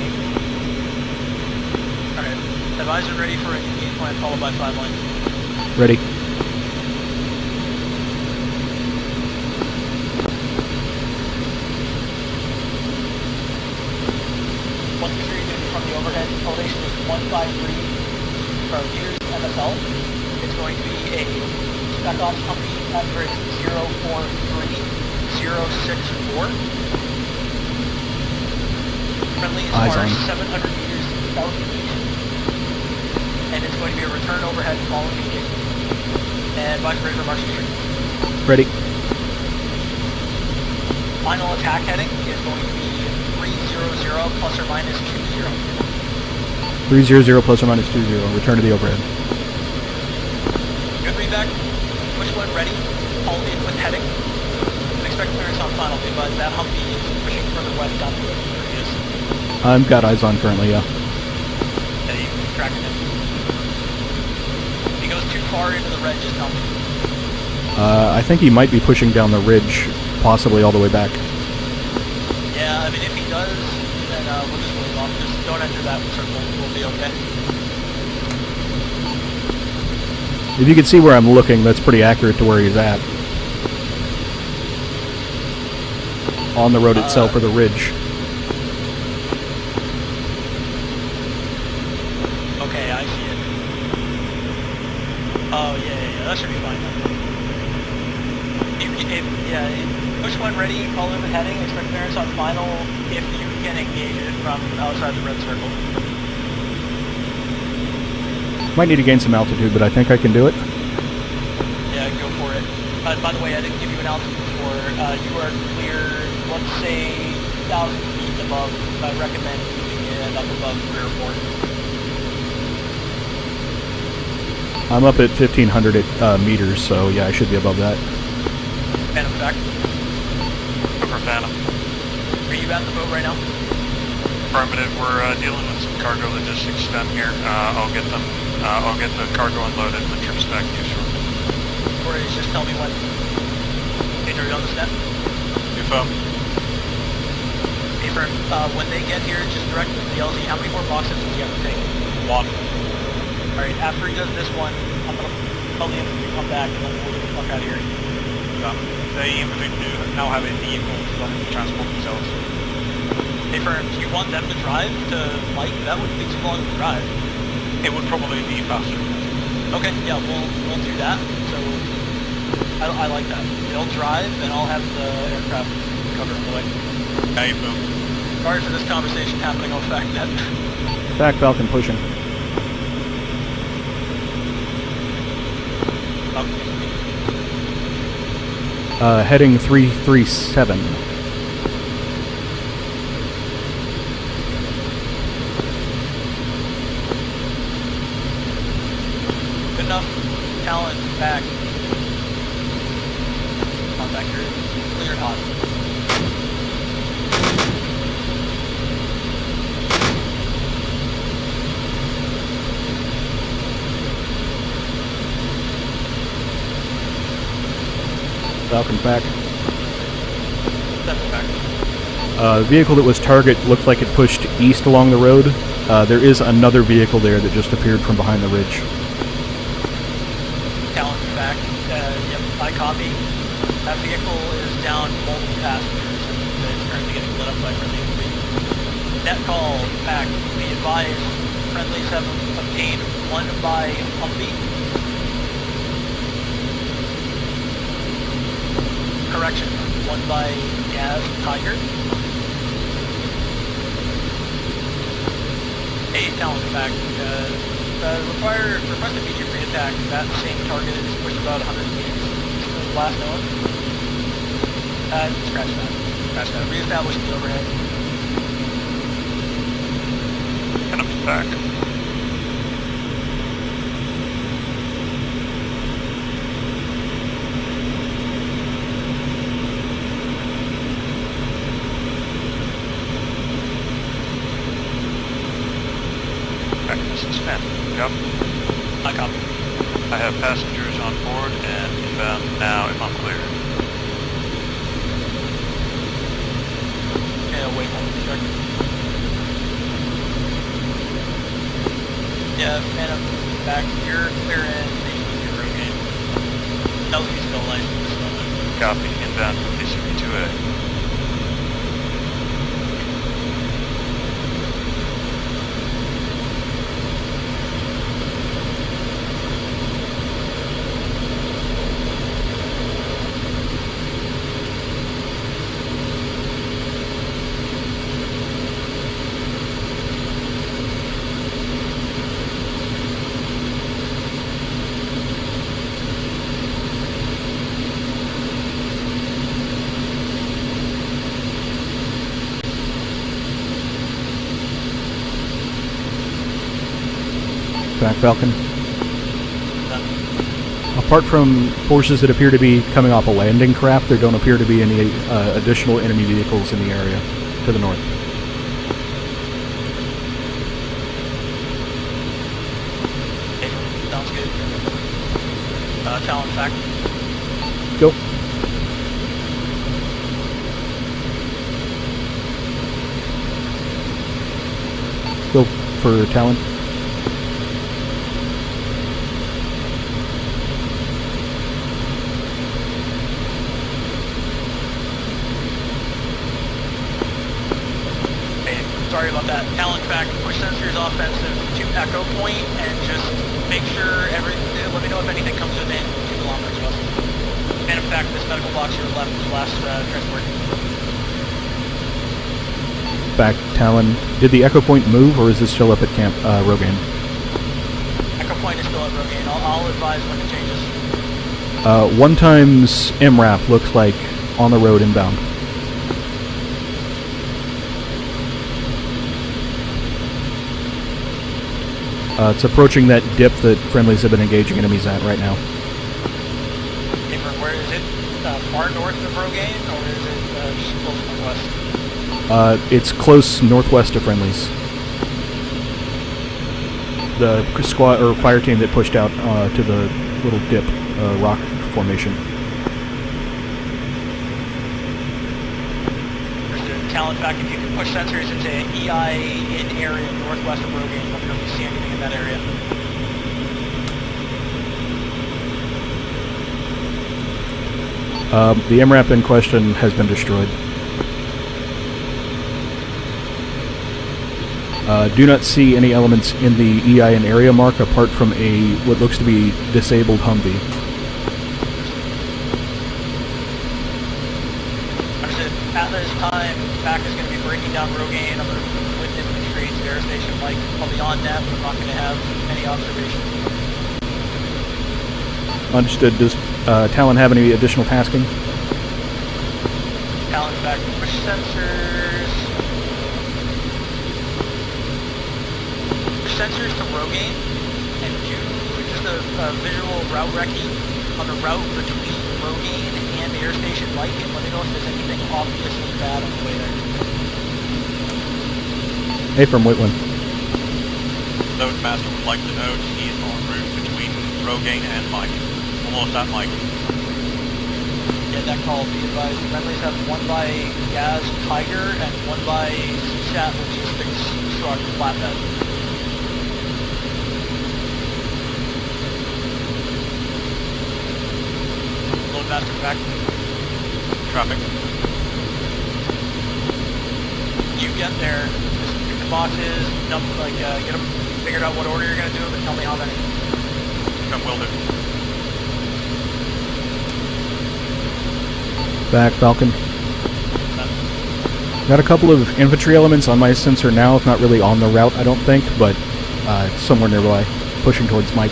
Alright. Advisor ready for a new game plan followed by 5 lines. Ready. From the overhead, elevation is 153 from meters MSL. It's going to be a spec ops company at bridge 043064. Friendly as Eyes far on. as 700 meters southeast. And it's going to be a return overhead following engagement. And advise ready for March Future. Ready. Final attack heading is going to be 300 plus or minus 20. 300 plus or minus 20. Return to the overhead. Good readback. Push one ready. All in with heading. And expect clearance on final, but that Humvee is pushing further west down to where he is. I've got eyes on currently, yeah. Yeah, you can track him. If he goes too far into the red, just tell me. I think he might be pushing down the ridge, possibly all the way back. Yeah, I mean, if he does, then we'll just move on. Just don't enter that circle. We'll be okay. If you can see where I'm looking, that's pretty accurate to where he's at. on the road itself or the ridge. Okay, I see it. Oh, yeah, that should be fine. Push when ready, call in the heading, expect clearance on final if you can engage it from outside the red circle. Might need to gain some altitude, but I think I can do it. Yeah, go for it. By the way, I didn't give you an altitude before. You are clear, let's say, 1,000 feet above. I recommend keeping it up above 3 or 4. I'm up at 1,500 meters, so yeah, I should be above that. Phantom back. Over Phantom. Are you at the boat right now? Affirmative. We're dealing with some cargo logistics down here. I'll get them. I'll get the cargo unloaded and the trips back to you shortly. Or just tell me when. Hey, are you on the net? New phone. Hey, firm. When they get here, just direct them to the LZ. How many more boxes do we have to take? 1. Alright, after he does this one, I'm gonna tell the infantry to come back and then we'll get the fuck out of here. The infantry do now have a vehicle to transport themselves. Hey, firm, do you want them to drive to Mike? That wouldn't be too long of a drive. It would probably be faster. Okay, yeah, we'll do that. So, I like that. They'll drive, and I'll have the aircraft covered the way. How you feel? Sorry for this conversation happening on FactNet. Back Falcon pushing. Heading 337. Good enough. Talent back. Contact here. Clear hot. Falcon back. Step back. The vehicle that was target looked like it pushed east along the road. There is another vehicle there that just appeared from behind the ridge. Talent back. Yep, I copy. That vehicle is down multiple passengers and it's currently getting lit up by friendly infantry. Net call back. Be advised, friendlies have obtained 1 by Humvee. Correction, 1 by Gaz Tiger. Hey, Talent back. Request immediate re-attack. That same target is pushed about 100 meters east of Blast Noah. Scratch that. Scratch that. Re-establish the overhead. Phantom's back. Suspend. Yep. I copy. I have passengers on board and inbound now if I'm clear. Yeah, wait one check. Yeah, Phantom back. You're clear in your room game. LZ's still light at this moment. Copy. Inbound from PCP-2A. Back Falcon. Apart from forces that appear to be coming off a landing craft, there don't appear to be any additional enemy vehicles in the area to the north. Okay, sounds good. Talent back. Go. Go for Talon. sorry about that. Talent back, push sensors offensive to Echo Point, and just make sure let me know if anything comes within 2 kilometers west. And in fact, this medical box here left was last transport. Back, Talon. Did the Echo Point move, or is it still up at Camp Rogaine? Echo Point is still at Rogaine. I'll advise when it changes. 1 times MRAP looks like on the road inbound. It's approaching that dip that friendlies have been engaging enemies at right now. Where is it? Far north of Rogaine, or is it just close northwest? It's close northwest of friendlies. The squad or fire team that pushed out to the little dip rock formation. Talent back, if you can push sensors into EI in area northwest of Rogaine, let me know if you see anything in that area. The MRAP in question has been destroyed. Do not see any elements in the EI in area mark apart from what looks to be disabled Humvee. At this time, back is going to be breaking down Rogaine. I'm going to with infantry to air station Mike. I'll be on net, but I'm not going to have any observations. Understood. Does Talon have any additional tasking? Talon's back. Push sensors. Push sensors to Rogaine and do just a visual route recce on the route between Rogaine and the air station Mike, and let me know if there's anything obviously bad on the way there. Hey, from Whitland. Loadmaster would like to note he is en route between Rogaine and Mike. Almost at Mike. Yeah, that call, be advised. Friendlies have 1 by Gaz Tiger and 1 by CSAT Logistics Truck Flatbed. Loadmaster back. Traffic. You get there, just pick the boxes, get them figured out what order you're going to do them, and tell me how many. Come, will do. Back, Falcon. Got a couple of infantry elements on my sensor now. It's not really on the route, I don't think, but somewhere nearby, pushing towards Mike.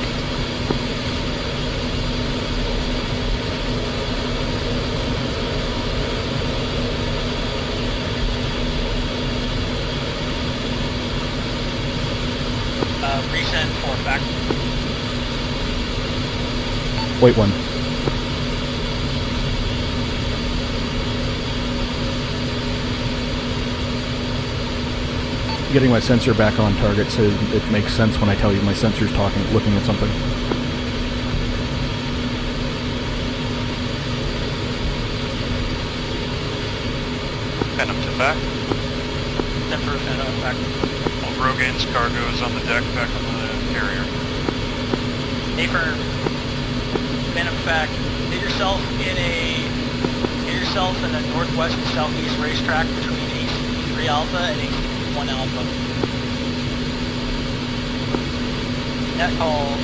Resend for back. Wait one. Getting my sensor back on target so it makes sense when I tell you my sensor's looking at something. Venom to back. Temper Venom back. All Rogaine's cargo is on the deck, back on the carrier. Affirm. Venom back. Hit yourself in a northwest and southeast racetrack between AC3 Alpha and AC1 Alpha. Net call.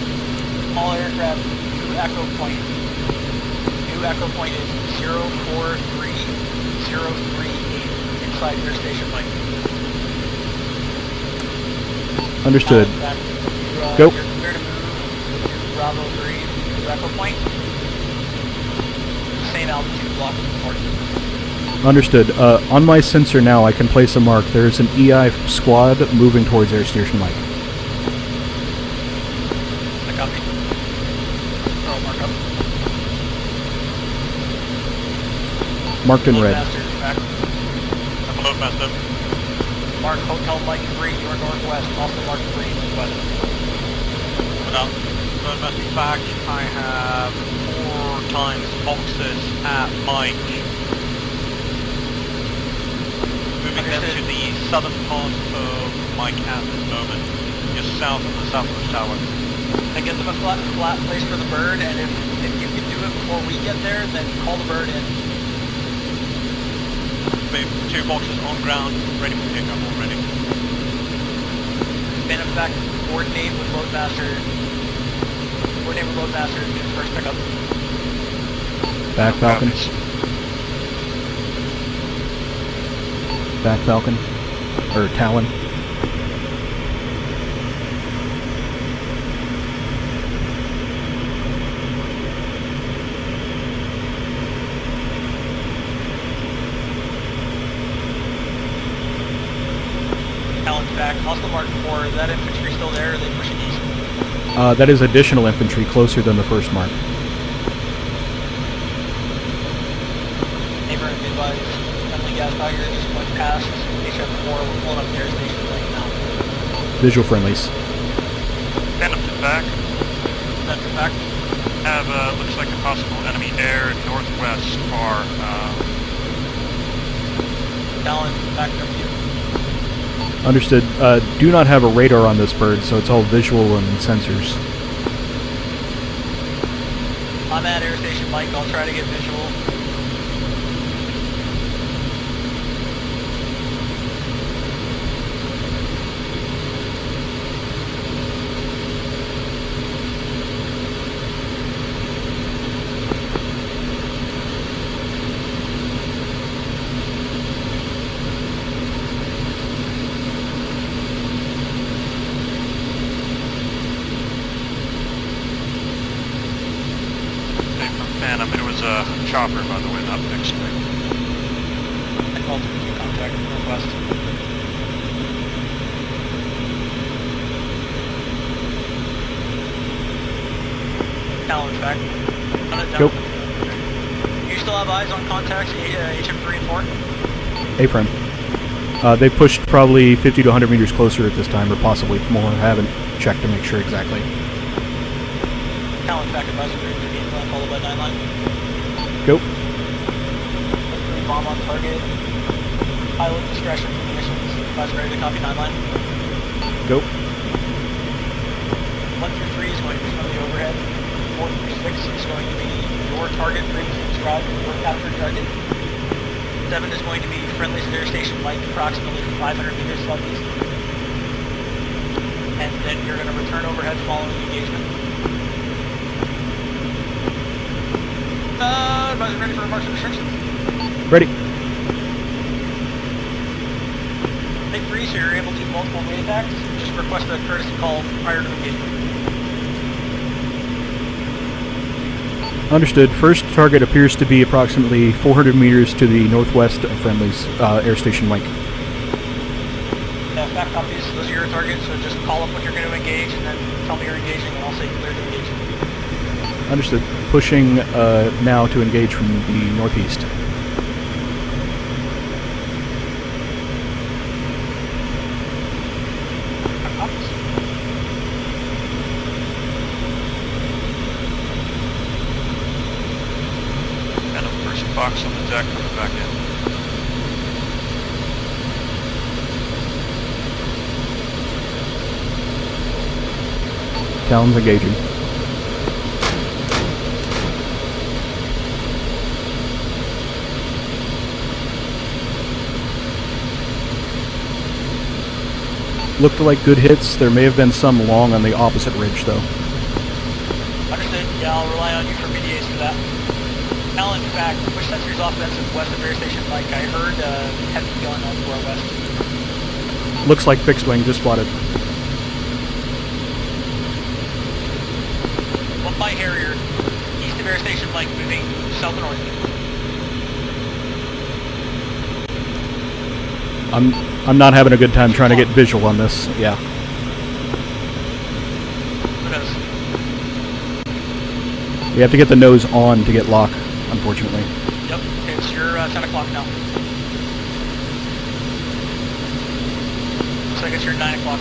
All aircraft to Echo Point. New Echo Point is 043038 inside your station Mike. Understood. Go. Go. You're clear to move to Bravo 3 to Echo Point. Same altitude block reporting. Understood. On my sensor now, I can place a mark. There's an EI squad moving towards Air Station Mike. I copy. Throw mark up. Marked in red. Loadmaster back. I'm a loadmaster. Mark Hotel Mike 3, your northwest. Also mark 3 northwest. Without loadmaster back, I have 4 times boxes at Mike. Moving them to the southern part of Mike at this moment, just south of the southwest tower. And get them a flat place for the bird, and if you can do it before we get there, then call the bird in. We have 2 boxes on ground, ready for pickup already. Man of fact, coordinate with Loadmaster. Coordinate with Loadmaster and do the first pickup. Back Falcon. Copies. Back Falcon. Or Talon. Talon's back. Hostile Mark 4. Is that infantry still there? Or are they pushing east? That is additional infantry closer than the first mark. Neighbor and advise. Friendly gas fire just went past HF4. We're pulling up the air station right now. Visual friendlies. Benefit back. Benefit back. Have looks like a possible enemy air northwest far. Talon, back up you. Understood. Do not have a radar on this bird, so it's all visual and sensors. I'm at air station Mike. I'll try to get visual. Phantom, it was a chopper, by the way, not fixed wing. I called to contact northwest. Talon's back. Run it down. Go. You still have eyes on contacts, HM3 and 4? A-frame. They pushed probably 50 to 100 meters closer at this time, or possibly more. I haven't checked to make sure exactly. Talon's back advisory, followed by 9 line. Go. Bomb on target. Pilot discretion for munitions. Advise ready to copy 9 line. Go. 1 through 3 is going to be from the overhead. 4 through 6 is going to be your target, previously described, your captured target. 7 is going to be friendly to air station Mike, approximately 500 meters southeast. And then you're going to return overhead following the engagement. Advisor ready for remarks and restrictions. Ready. Take 3, so you're able to do multiple wave attacks. Just request a courtesy call prior to engagement. Understood. First target appears to be approximately 400 meters to the northwest of Friendly's air station Mike. Yeah, back copies. Those are your targets, so just call up when you're going to engage and then tell me you're engaging and I'll say clear to engage. Understood. Pushing now to engage from the northeast. And a first box on the deck coming back in. Talon's engaging. Looked like good hits. There may have been some long on the opposite ridge, though. Understood. Yeah, I'll rely on you for PDAs for that. Talon, in fact, push sensors offensive west of air station Mike. I heard heavy gun on to our west. Looks like fixed wing, just spotted. One by Harrier, east of air station Mike, moving south and north. I'm not having a good time trying to get visual on this. Yeah. Who knows? You have to get the nose on to get lock, unfortunately. Yep, it's your 10 o'clock now. Looks like it's your 9 o'clock.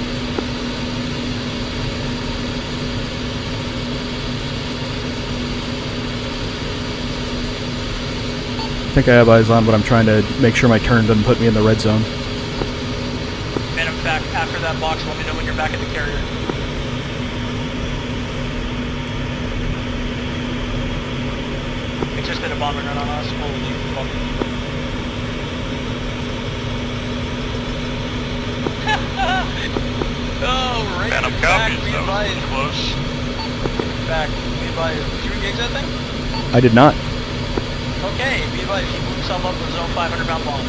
I think I have eyes on, but I'm trying to make sure my turn doesn't put me in the red zone. And in fact, after that box, let me know when you're back at the carrier. It just did a bombing run on us. Holy fuck. Oh, advised. Close. Back. Be advised. Did you engage that thing? I did not. Okay. Be advised. You moved yourself up with zone 500 pound bomb.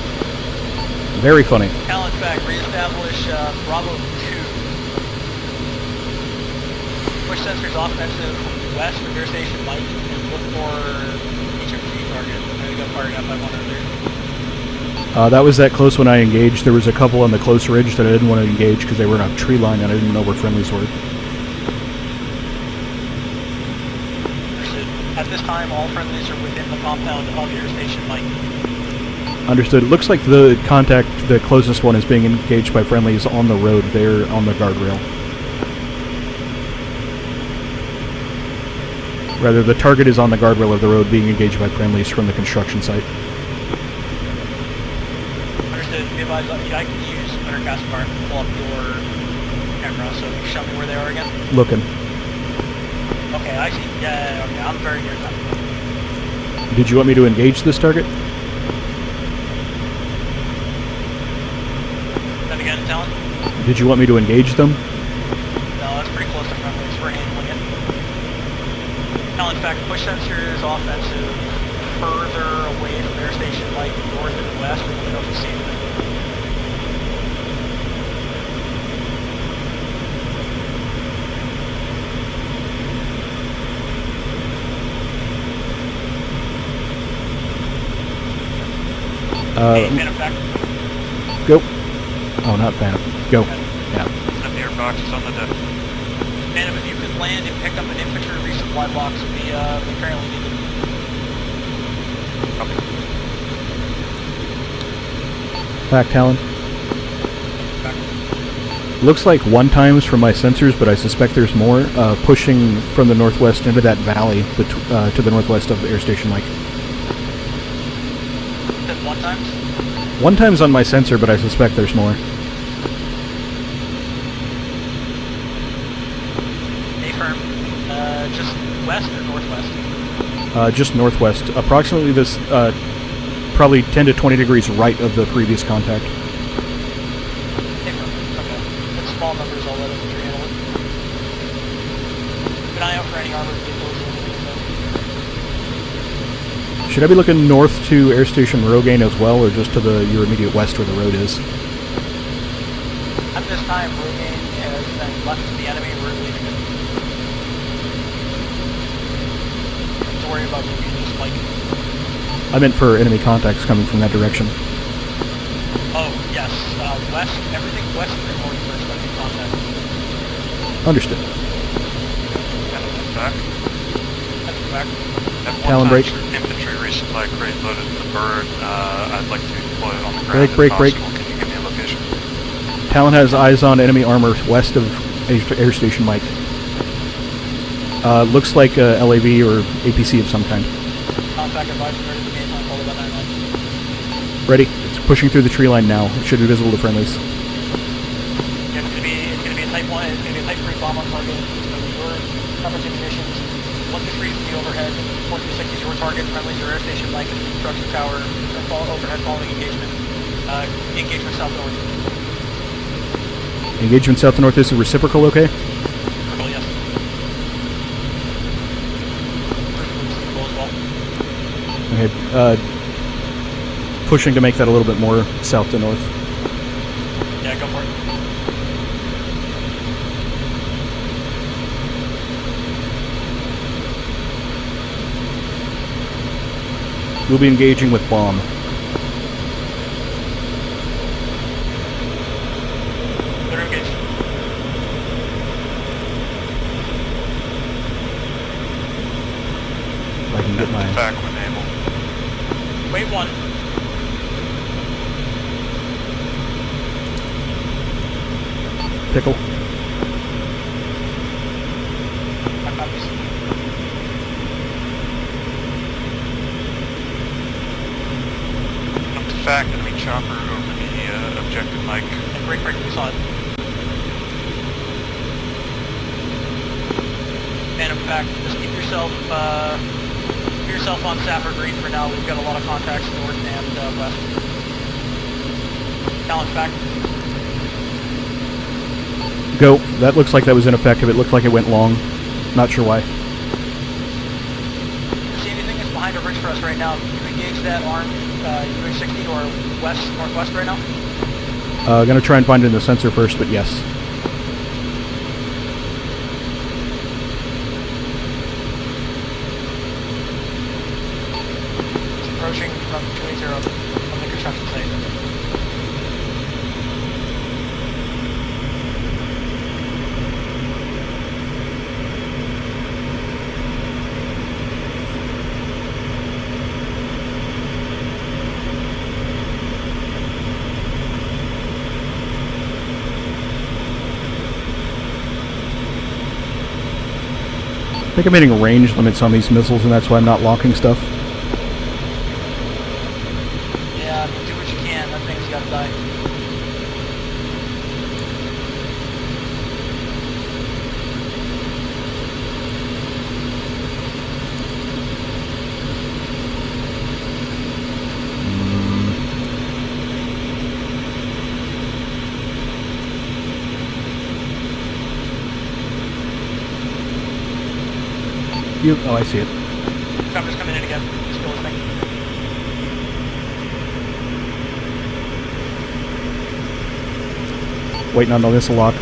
Very funny. Talent back. Reestablish Bravo 2. Push sensors offensive west of air station Mike and look for HMG target. I got fired up by one earlier. That was that close when I engaged. There was a couple on the close ridge that I didn't want to engage because they were in a tree line and I didn't know where friendlies were. At this time, all friendlies are within the compound of air station Mike. Understood. It looks like the contact, the closest one, is being engaged by friendlies on the road there on the guardrail. Rather, the target is on the guardrail of the road being engaged by friendlies from the construction site. Understood. Be advised, I can use undercast car to pull up your camera, so show me where they are again. Looking. Okay, I see. Yeah, okay, I'm very near them. Did you want me to engage this target? Then again, Talon? Did you want me to engage them? No, that's pretty close to friendlies. We're handling it. Talon, in fact, push sensors offensive further away from air station like north and west. We don't know if you see anything. Hey, Phantom back. Go. Oh, not Phantom. Go. Yeah. The air box is on the deck. Phantom, if you could land and pick up an infantry resupply box, we apparently need it. Back, Talon. Back. Looks like 1 times from my sensors, but I suspect there's more. Pushing from the northwest into that valley to the northwest of Air Station Mike. Then 1 times? 1 time's on my sensor, but I suspect there's more. A-firm. Just west or northwest? Just northwest. Approximately this, probably 10 to 20 degrees right of the previous contact. A-firm. Okay. It's small numbers, I'll let infantry handle it. Keep an eye out for any armored vehicles or anything in there. Should I be looking north to Air Station Rogaine as well, or just to your immediate west where the road is? At this time, Rogaine has been left to the enemy. We're leaving it. Don't worry about Rogaine, just like... I meant for enemy contacts coming from that direction. Oh, yes. West, everything west of the north first, enemy contact. Understood. Back. Back. At Talon break. Infantry resupply crate loaded in the bird. I'd like to deploy it on the ground. Break, if break, break. possible. Can you give me a location? Talon has eyes on enemy armor west of Air Station Mike. Looks like a LAV or APC of some kind. Contact advisor ready for game plan, followed by 9-1. Ready. It's pushing through the tree line now. It should be visible to friendlies. Yeah, it's gonna be a type 1, it's gonna be a type 3 bomb on target. It's gonna be your coverage and munitions. 123 is the overhead. 426 is your target. Friendlies are air station Mike and construction tower. Overhead following engagement. Engagement south north. Engagement south to north is a reciprocal, okay? Reciprocal, yes. Reciprocal as well. Okay. Pushing to make that a little bit more south to north. Yeah, go for it. We'll be engaging with bomb. They're engaged. If I can get my... Back when able. Wait 1. Pickle. Back copies. Up to fact, enemy chopper over the objective Mike. And break, we saw it. And in fact, just keep yourself on Safford Green for now. We've got a lot of contacts north and west. Talent back. Go. That looks like that was ineffective. It looked like it went long. Not sure why. See anything that's behind a ridge for us right now? Can you engage that armed UH-60 or northwest right now? Gonna try and find it in the sensor first, but yes. It's approaching from 280 from the construction site. I think I'm hitting range limits on these missiles, and that's why I'm not locking stuff. Yeah, I mean, do what you can. That thing's gotta die. Oh, I see it. I'm just coming in again. Still listening. Waiting on the missile lock.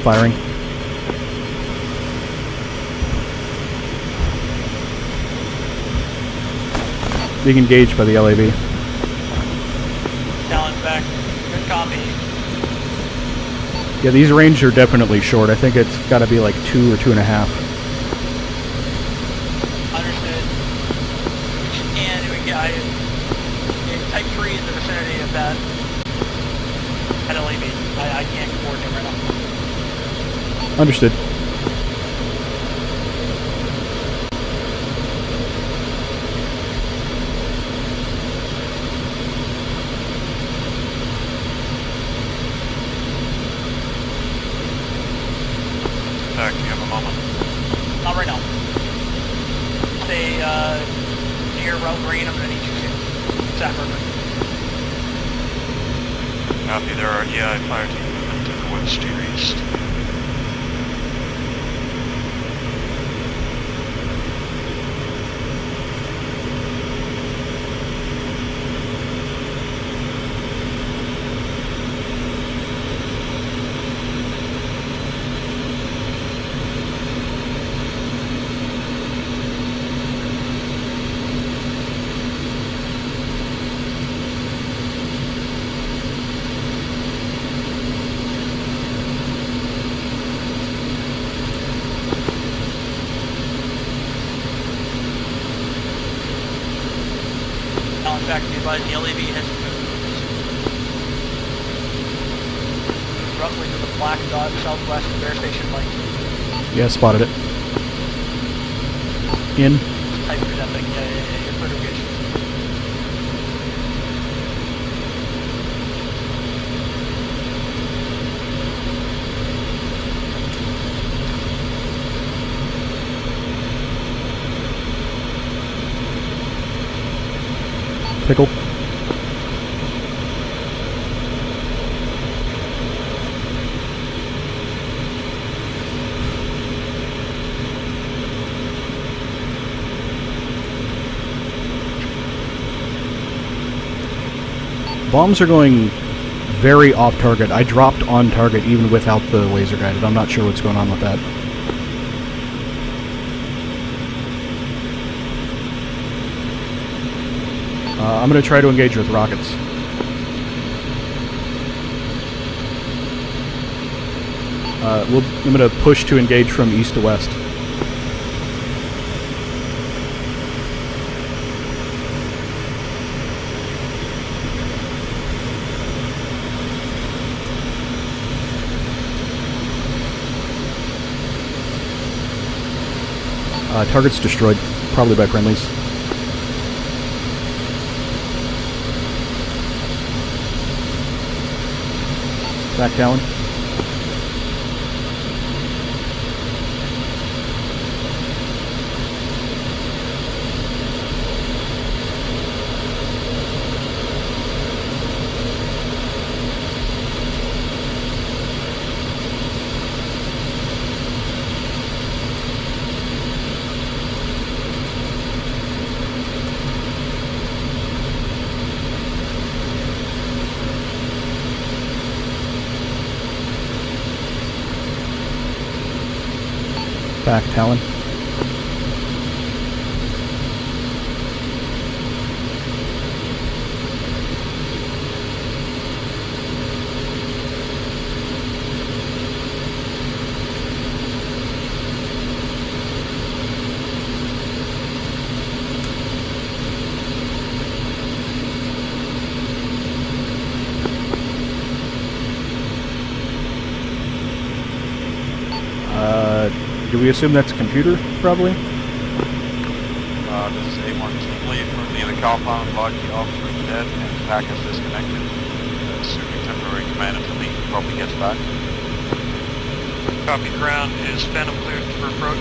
Firing. Being engaged by the LAV. Talon's back. Good copy. Yeah, these ranges are definitely short. I think it's got to be like 2 or 2.5. Understood. Which you can, we got type 3 in the vicinity of that LAV. I can't coordinate right now. Understood. Zach, do you have a moment? Not right now. Stay near route green. I'm gonna need you to. Zach, perfect. Copy, there are EI fire team movement to the west to your east. Talon's back to be advised. The LAV has moved roughly to the black dot southwest of Air Station Light. Yeah, spotted it. In. Type 3 that thing. Yeah, you're pretty good. Pickle. Bombs are going very off target. I dropped on target even without the laser guided. I'm not sure what's going on with that. I'm going to try to engage with rockets. I'm going to push to engage from east to west. Target's destroyed, probably by friendlies. Back Talon. back, Talon. Do we assume that's a computer, probably? This is A1 team lead currently in the compound, log the officer is dead and the pack is disconnected. Assuming temporary command until he probably gets back. Copy ground, is Phantom cleared for approach?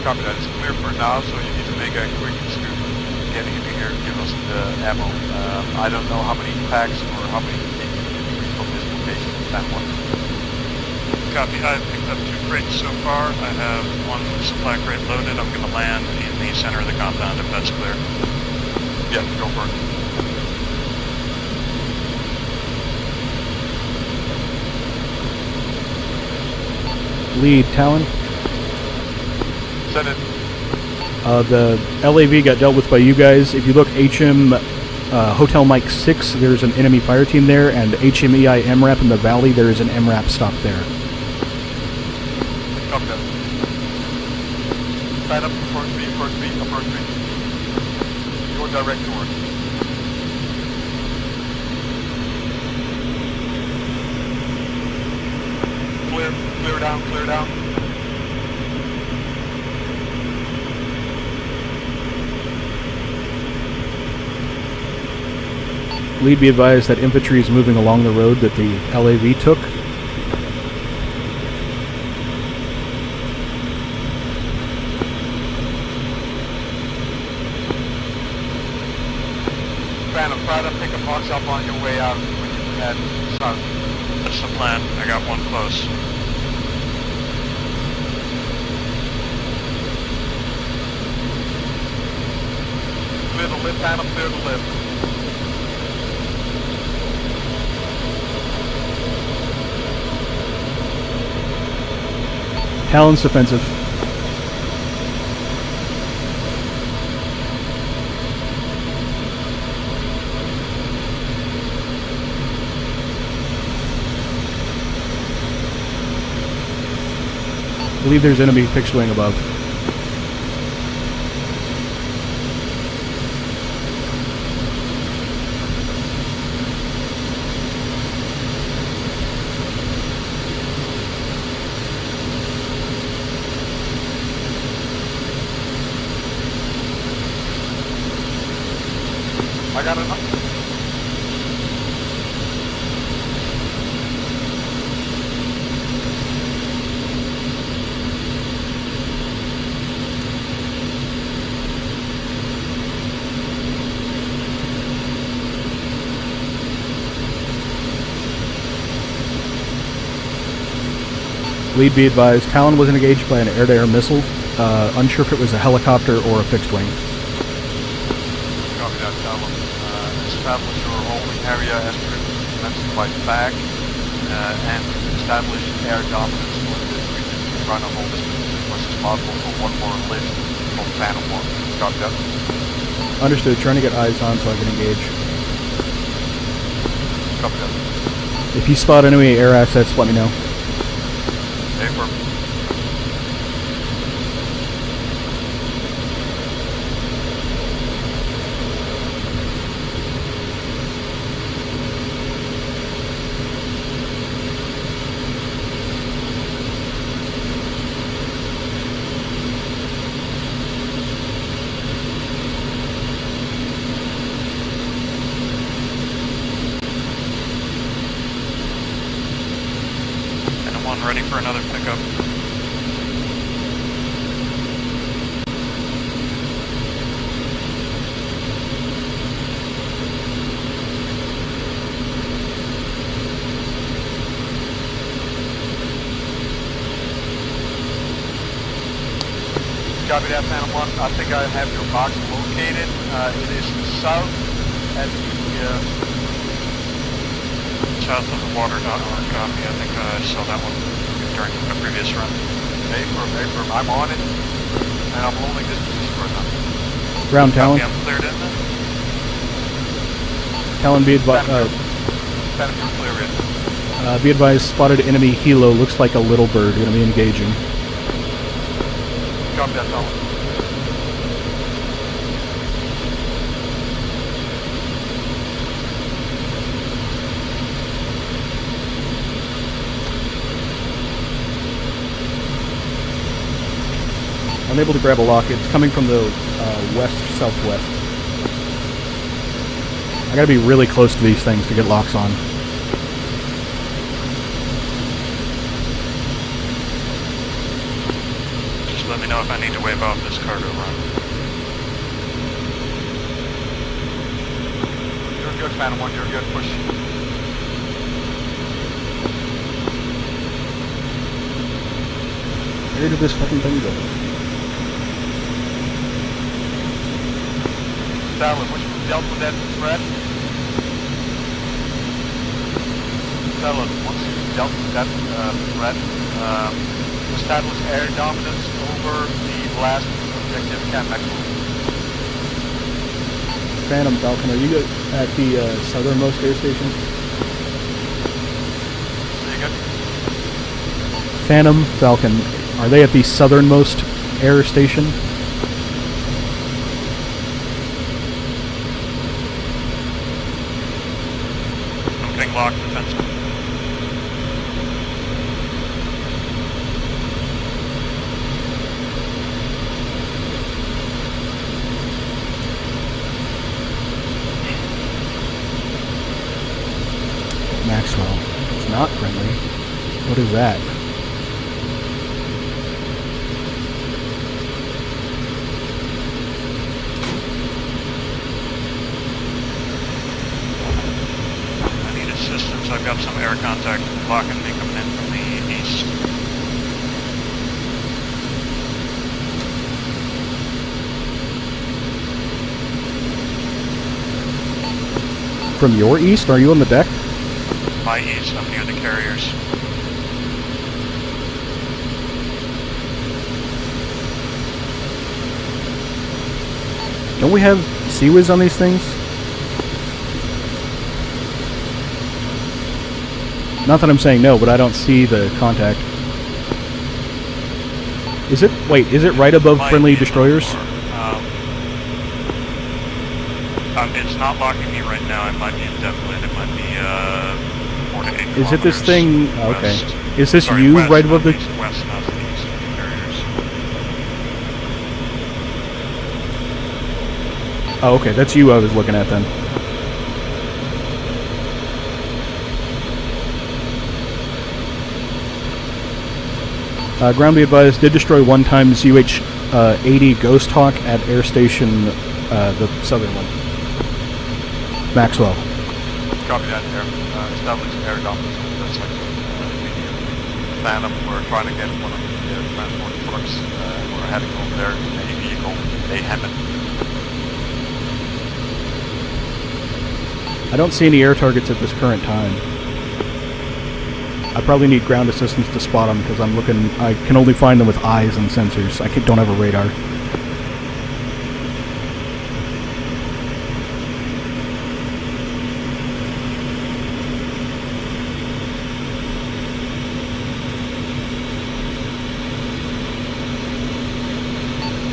Copy that, it's clear for now, so you need to make a quick scoot. Getting into here, give us the ammo. I don't know how many packs or how many from this location that one. Copy, I've picked up 2 crates so far. I have 1 supply crate loaded. I'm going to land in the center of the compound if that's clear. Yeah, go for it. Lead, Talon. Send it. The LAV got dealt with by you guys. If you look HM Hotel Mike 6, there's an enemy fire team there, and HMEI MRAP in the valley, there is an MRAP stop there. Copy that. Stand up, approach me. Your direct north. Clear down. Lead, be advised that infantry is moving along the road that the LAV took. Phantom, try to pick a box up on your way out when you head south. That's the plan. I got 1 close. Clear the lift, Phantom, clear the lift. Talon's defensive. I believe there's enemy fixed wing above. I got enough. Lead, be advised, Talon was engaged by an air-to-air missile. Unsure if it was a helicopter or a fixed wing. Copy that, Talon. Establish your holding area as mentioned by FAC, and establish air dominance for this region. Try to hold this position as much as possible for 1 more lift from Phantom 1. Copy that. Understood. Trying to get eyes on so I can engage. Copy that. If you spot enemy air assets, let me know. Paper. Ready for another pickup. Copy that, Phantom 1. I think I have your box located. It is south at the south of the water.org. Copy. I think I saw that one during a previous run. Affirm, I'm on it, and I'm holding this position for now. Ground Talon. I'm cleared in then. Talon, be advised. Phantom, you're clear in. Be advised, spotted enemy helo. Looks like a little bird. Going to be engaging. Copy that, Talon. Unable to grab a lock. It's coming from the west-southwest. I gotta be really close to these things to get locks on. Just let me know if I need to wave off this cargo run. You're good, Phantom 1, you're good, push. Where did this fucking thing go? Talon, once you've dealt with that threat, Talon, once you've dealt with that threat, establish air dominance over the last objective, Camp Maxwell. Phantom Falcon, are you at the southernmost air station? Are you good? Phantom Falcon, are they at the southernmost air station? Lock defensive. Maxwell. It's not friendly. What is that? I've got some air contact blocking me coming in from the east. From your east? Are you on the deck? My east, I'm near the carriers. Don't we have Sea-Wiz on these things? Not that I'm saying no, but I don't see the contact. Is it? Wait, is it right above friendly destroyers? It's not locking me right now. It might be indefinite. It might be 4 to 8 Is it this thing? Okay. west. Is this Sorry, you west, right above the? east, west, not the east of the carriers. Oh, okay. That's you I was looking at then. Ground be advised, did destroy one times UH-80 Ghost Hawk at Air Station, the southern one. Maxwell. Copy that, air. Establish air dominance over that section. Phantom, we're trying to get one of the transport trucks. We're heading over there in a vehicle, a Hammond. I don't see any air targets at this current time. I probably need ground assistance to spot them because I'm looking. I can only find them with eyes and sensors. I don't have a radar.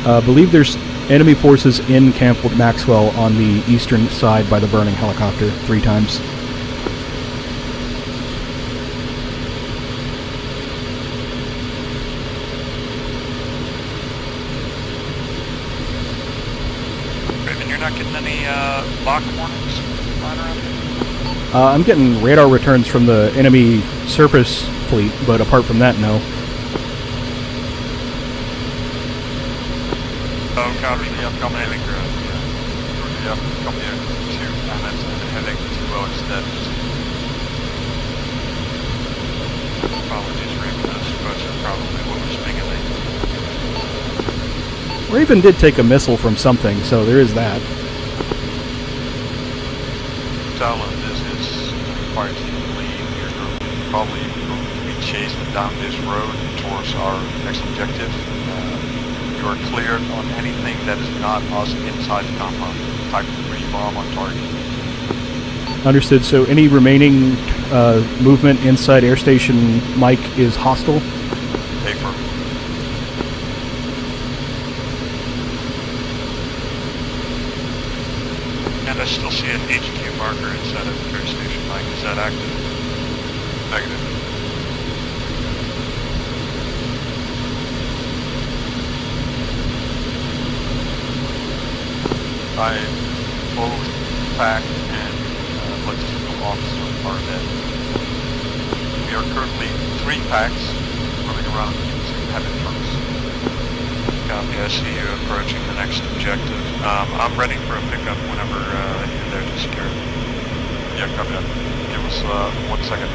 I believe there's enemy forces in Camp Maxwell on the eastern side by the burning helicopter 3 times. Lock warnings flying around here? I'm getting radar returns from the enemy surface fleet, but apart from that, no. Oh, copy. Yep, coming in. Yep, coming in. 2, and it's heading to instead. Apologies for even this, but that's probably what was thinking. Raven did take a missile from something, so there is that. Talon, this is fire team lead. You're probably going to be chasing down this road towards our next objective. You are cleared on anything that is not us inside the compound. Type 3 bomb on target. Understood. So any remaining movement inside Air Station Mike is hostile? Paper. And I still see an HQ marker inside of Air Station Mike. Is that active? Negative. I both pack and logistical officer are dead. We are currently 3 packs running around using heavy trucks. Copy, I see you approaching the next objective. I'm ready for a pickup whenever you're there to secure it. Yeah, copy that. Give us 1 second.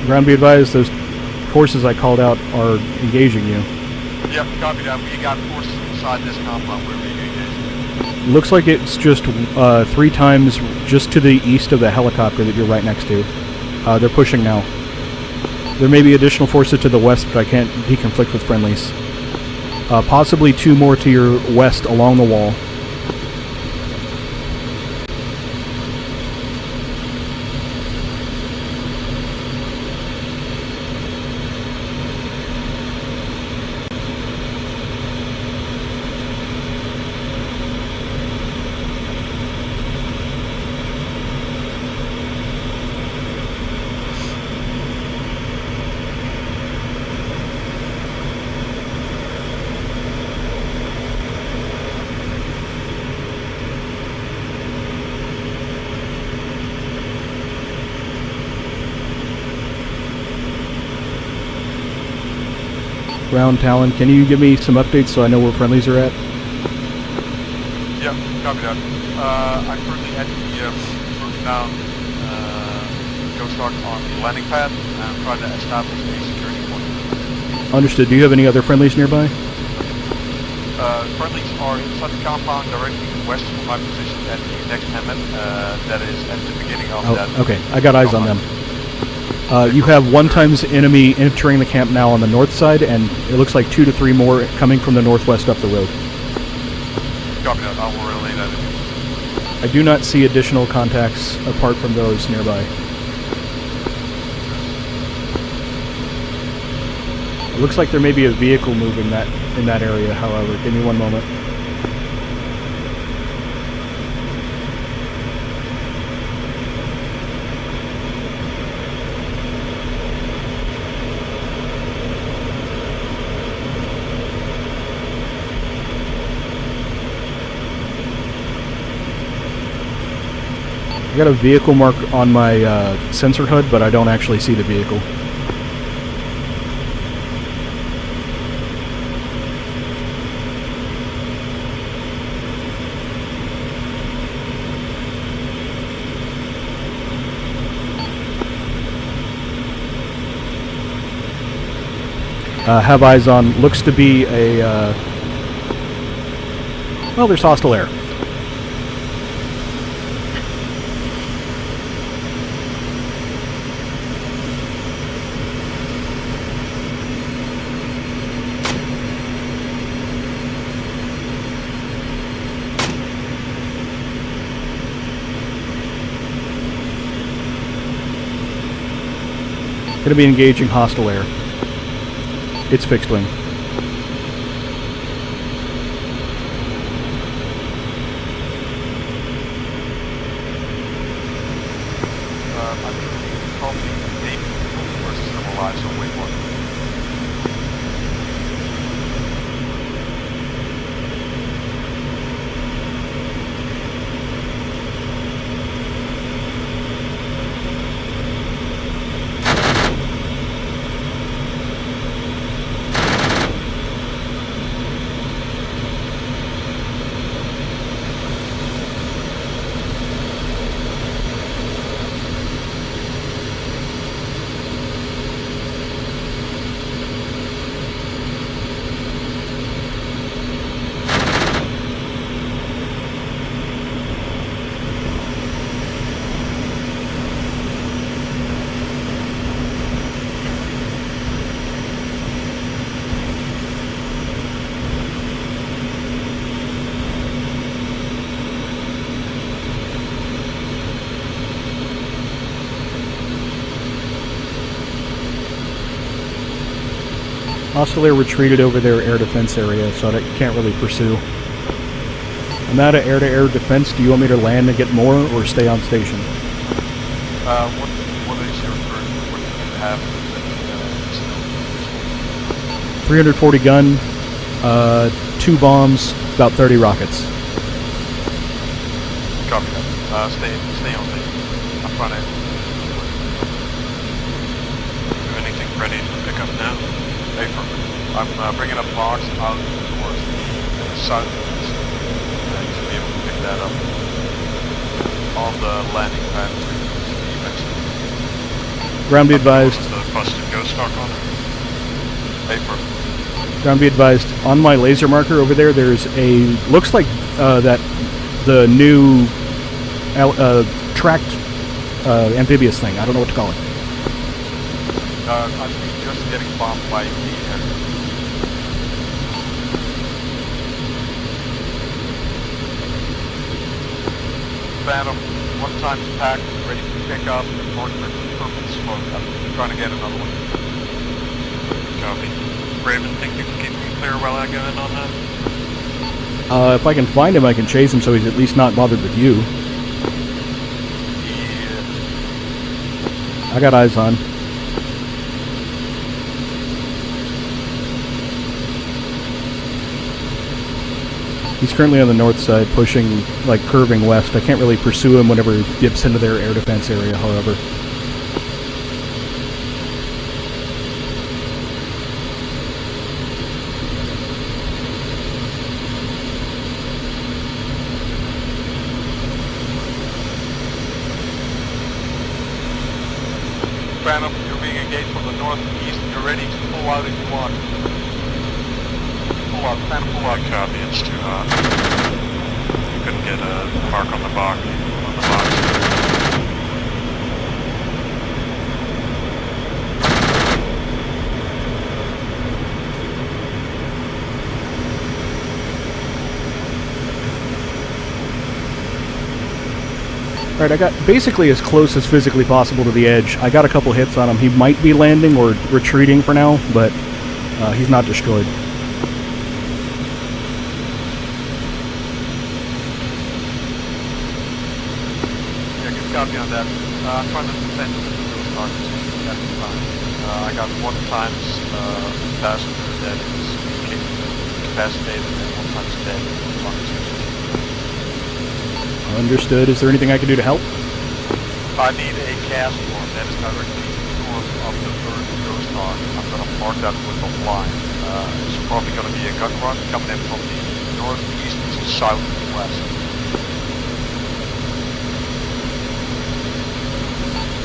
Ground, be advised, those forces I called out are engaging you. Yep, copy that. We got forces inside this compound. Where are we engaging? Looks like it's just 3 times just to the east of the helicopter that you're right next to. They're pushing now. There may be additional forces to the west, but I can't deconflict with friendlies. Possibly 2 more to your west along the wall. Ground, Talon, can you give me some updates so I know where friendlies are at? Yep, copy that. I'm currently at the broken down ghost arc on the landing pad and I'm trying to establish a security point. Understood. Do you have any other friendlies nearby? Friendlies are inside the compound directly west from my position at the next hamlet. That is at the beginning of that. Okay, I got eyes on them. You have 1 times enemy entering the camp now on the north side, and it looks like 2 to 3 more coming from the northwest up the road. Copy that. I will relay that. I do not see additional contacts apart from those nearby. It looks like there may be a vehicle moving in that area, however. Give me 1 moment. I got a vehicle mark on my sensor HUD, but I don't actually see the vehicle. Have eyes on, looks to be a, well, there's hostile air. Going to be engaging hostile air. It's fixed wing. I'm copying Hostile air retreated over their air defense area, so I can't really pursue. I'm out of air-to-air defense. Do you want me to land and get more, or stay on station? What is your current, what do you have? 340 gun, 2 bombs, about 30 rockets. Copy that. Stay on station. I'm trying to do anything ready to pick up now. April. I'm bringing a box out towards the southeast. You should be able to pick that up on the landing pad. Ground be advised. The busted ghost stock on it. April. Ground be advised. On my laser marker over there, there's a looks like that the new tracked amphibious thing. I don't know what to call it. I'm just getting bombed by the air. Phantom, 1 time packed, ready to pick up, enforcement, perfect smoke. I'm trying to get another one. Copy. Raven, think you can keep me clear while I go in on that? If I can find him, I can chase him so he's at least not bothered with you. Yeah. I got eyes on. He's currently on the north side, pushing, like, curving west. I can't really pursue him whenever he dips into their air defense area, however. Phantom, you're being engaged from the northeast. You're ready to pull out if you want. Pull out, Phantom, pull out. Copy, it's too hot. You couldn't get a mark on the box. Alright, I got basically as close as physically possible to the edge. I got a couple hits on him. He might be landing or retreating for now, but he's not destroyed. Yeah, good copy on that. I'm trying to defend those targets. That's fine. I got 1 times passenger that is incapacitated and 1 times dead. Understood. Is there anything I can do to help? I need a cast form that is directly north of the third ghost hawk. I'm going to mark that with a line. It's probably going to be a gun run coming in from the northeast to southwest.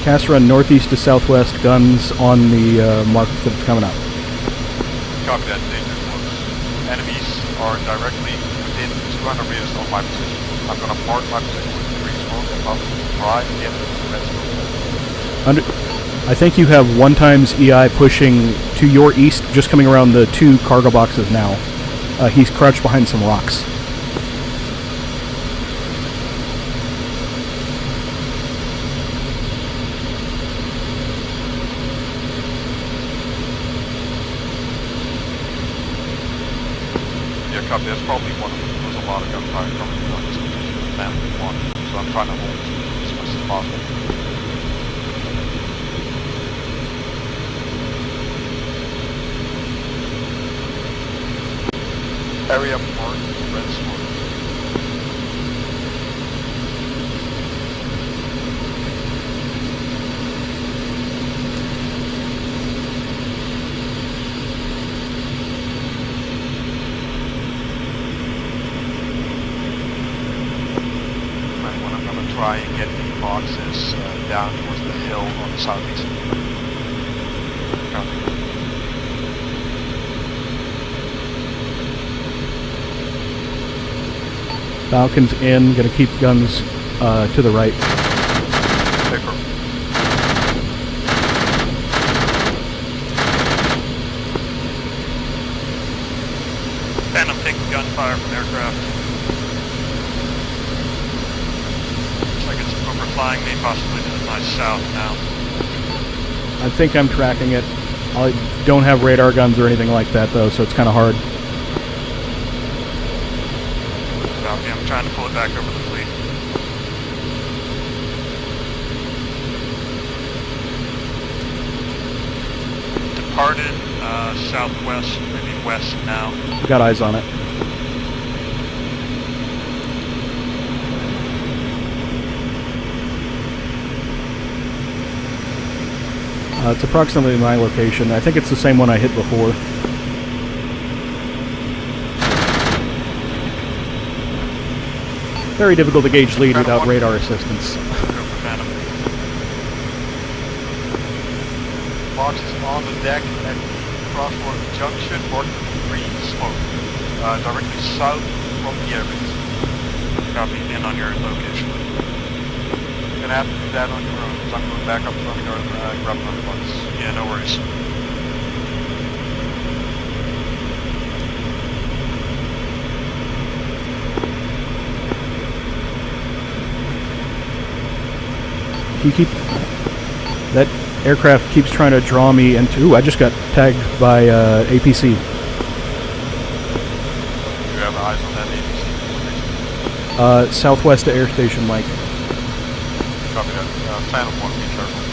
Cast run northeast to southwest, guns on the mark that's coming up. Copy that, danger close. Enemies are directly within 200 meters of my position. I'm going to mark my position with green smoke and I'll try and get into the red smoke. I think you have 1 times EI pushing to your east, just coming around the 2 cargo boxes now. He's crouched behind some rocks. Yeah, copy. That's probably one of them. There's a lot of gunfire coming from this position. And one, so I'm trying to hold as much as possible. Area marked red smoke. Try and get the boxes down towards the hill on the southeast. Copy. Falcon's in, gonna keep guns to the right. Paper. Phantom taking gunfire from aircraft. Flying me possibly to my south now. I think I'm tracking it. I don't have radar guns or anything like that, though, so it's kind of hard. Copy, I'm trying to pull it back over the fleet. Departed southwest, maybe west now. Got eyes on it. It's approximately my location. I think it's the same one I hit before. Very difficult to gauge lead without radar assistance. Box is on the deck at the Crossroad Junction, marked with green smoke, directly south from the airbase. Copy, in on your location. You're gonna have to do that on your own, because I'm going back up front and grab another box. Yeah, no worries. That aircraft keeps trying to draw me into... Ooh, I just got tagged by APC. Do you have eyes on that APC? Southwest Air Station, Mike. Copy that. Phantom 1, be careful.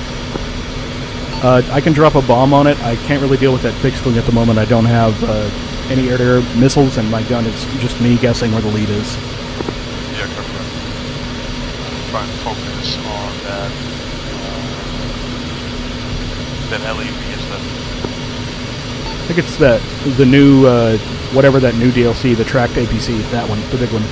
I can drop a bomb on it. I can't really deal with that fixed wing at the moment. I don't have any air-to-air missiles, and my gun is just me guessing where the lead is. Yeah, copy that. Trying to focus on that LED instead. I think it's the new, whatever that new DLC, the tracked APC, that one, the big one.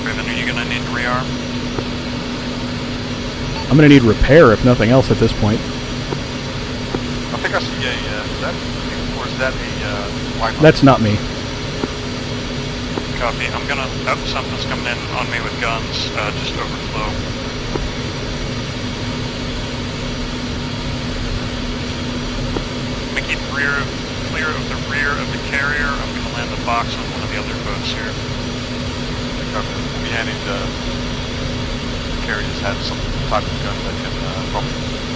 Raven, are you gonna need to rearm? I'm going to need repair, if nothing else, at this point. I think I see a, is that, or is that a, white line? That's not me. Copy. I'm gonna, oh, something's coming in on me with guns, just overflow. I'm gonna keep clear of the rear of the carrier. I'm gonna land the box on one of the other boats here. Copy. We'll be handing the carriers had some type of gun that can probably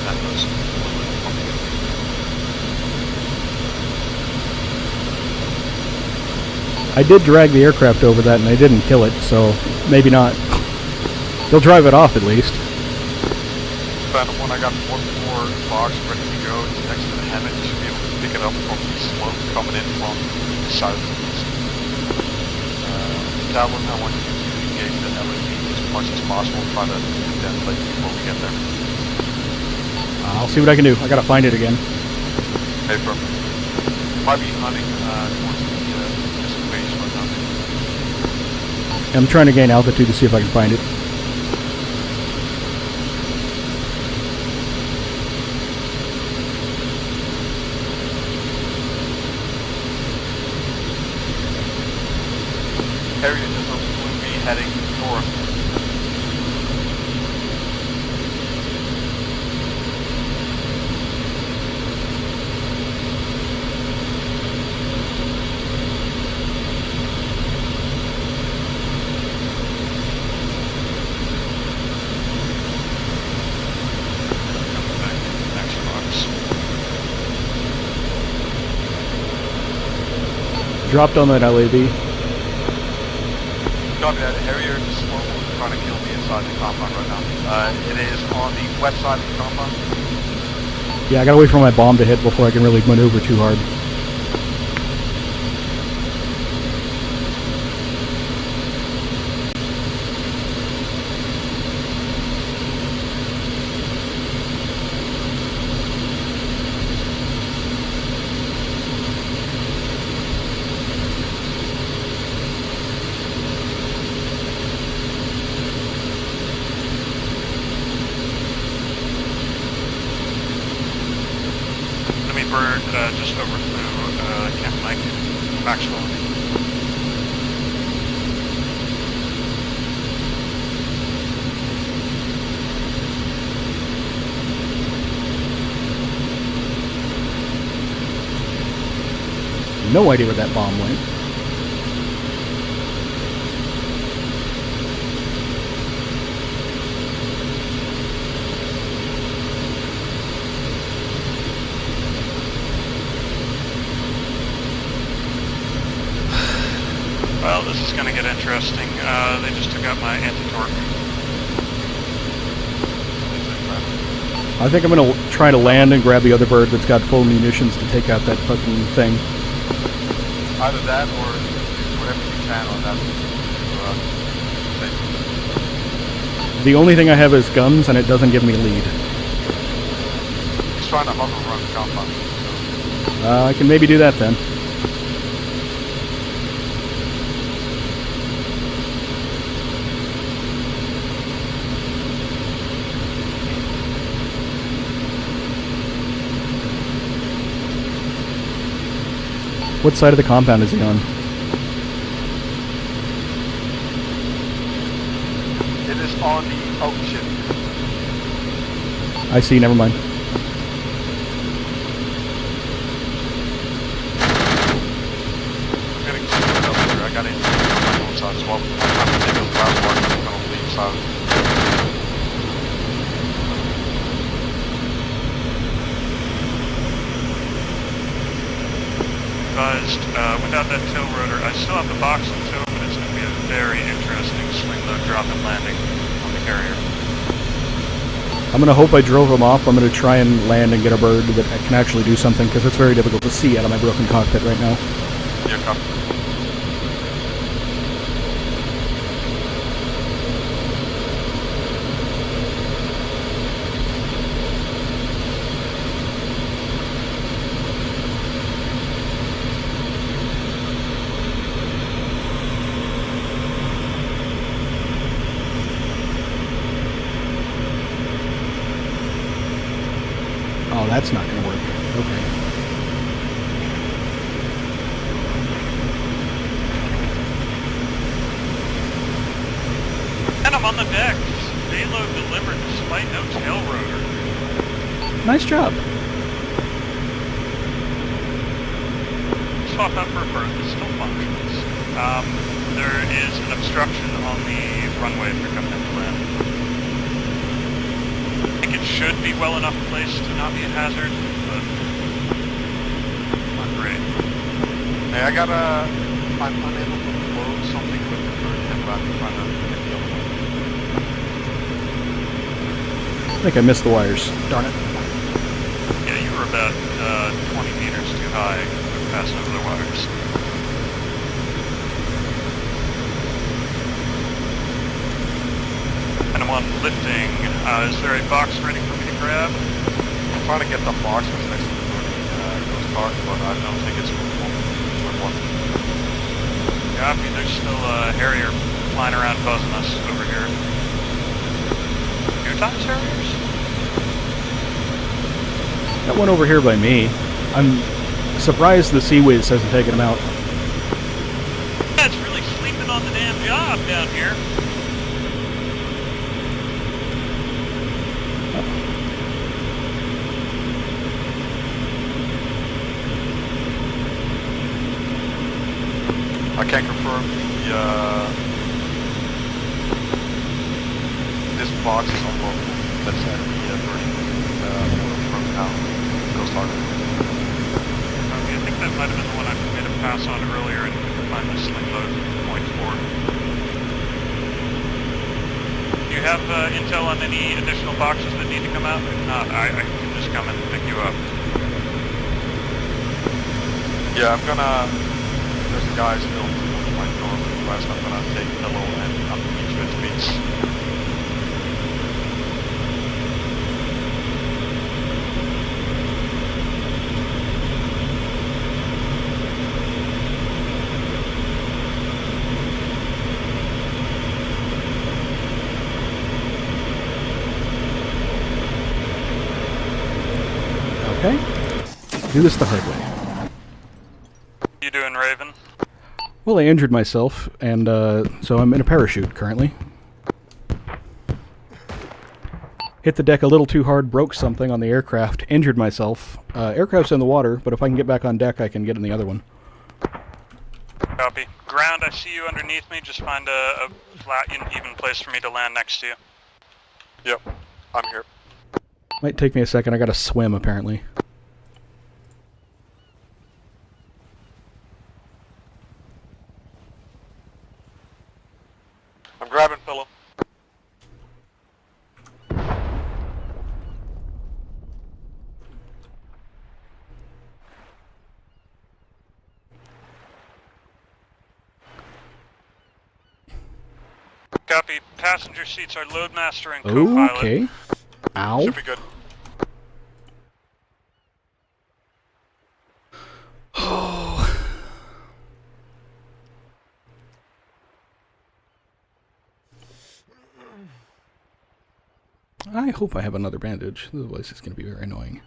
hand those a little bit complicated. I did drag the aircraft over that, and I didn't kill it, so maybe not. They'll drive it off at least. Phantom 1, I got one more box ready to go. It's next to the hammock. You should be able to pick it up from the slope coming in from the southeast. Talon, I want you to engage the LED as much as possible. Try to template before we get there. I'll see what I can do. I gotta find it again. Okay, perfect. Might be hunting towards the missile base right now. I'm trying to gain altitude to see if I can find it. Harrier just will be heading north. Next box. Dropped on that LAV. Copy that. Harrier is slowly trying to kill me inside the compound right now. It is on the west side of the compound. Yeah, I gotta wait for my bomb to hit before I can really maneuver too hard. Bird just overflew Camp Mike, Maxwell. no idea where that bomb went. Well, this is going to get interesting. They just took out my anti-torque. I think I'm going to try to land and grab the other bird that's got full munitions to take out that fucking thing. Either that or whatever you can on that. The only thing I have is guns, and it doesn't give me lead. He's trying to hover around the compound. I can maybe do that then. What side of the compound is he on? It is on the... Oh, shit. I see, never mind. I'm getting screwed up here. I got in on both sides as well. I'm trying to take those ground marks. I'm going to leave south. Without that tail rotor, I still have the box on tail, but it's going to be a very interesting swing load drop and landing on the carrier. I'm going to hope I drove him off. I'm going to try and land and get a bird that can actually do something, because it's very difficult to see out of my broken cockpit right now. Yeah, copy. Oh, that's not going to work. Okay. And I'm on the deck. Payload delivered despite no tail rotor. Nice job. Swap out for a bird that still functions. There is an obstruction on the runway if you're coming in to land. I think it should be well enough placed to not be a hazard, but not great. Hey, I'm unable to load something with the bird and I'm trying to get the other one. I think I missed the wires. Darn it. Yeah, you were about 20 meters too high passing over the wires. And I'm on lifting. Is there a box ready for me to grab? I'm trying to get the box that's next to the ghost car, but I don't think it's with one. Copy, there's still a Harrier flying around buzzing us over here. 2 times Harriers? That one over here by me. I'm surprised the Sea Whiz hasn't taken him out. Yeah, it's really sleeping on the damn job down here. I can confirm this box is on board. That's at the version from now. Ghost Hawk. Okay, I think that might have been the one I made a pass on earlier and find the sling load point 4. Do you have intel on any additional boxes that need to come out? If not, I can just come and pick you up. Yeah, I'm gonna... There's a guy still on my door west. I'm gonna take Hello and I'm gonna meet you at the beach. Okay. Do this the hard way. You doing, Raven? Well, I injured myself, and so I'm in a parachute currently. Hit the deck a little too hard, broke something on the aircraft, injured myself. Aircraft's in the water, but if I can get back on deck, I can get in the other one. Copy. Ground, I see you underneath me. Just find a flat and even place for me to land next to you. Yep, I'm here. Might take me a second. I gotta swim, apparently. I'm grabbing Philip. Copy. Passenger seats are Loadmaster and co-pilot. Okay. Ow. Should be good. I hope I have another bandage, otherwise it's going to be very annoying.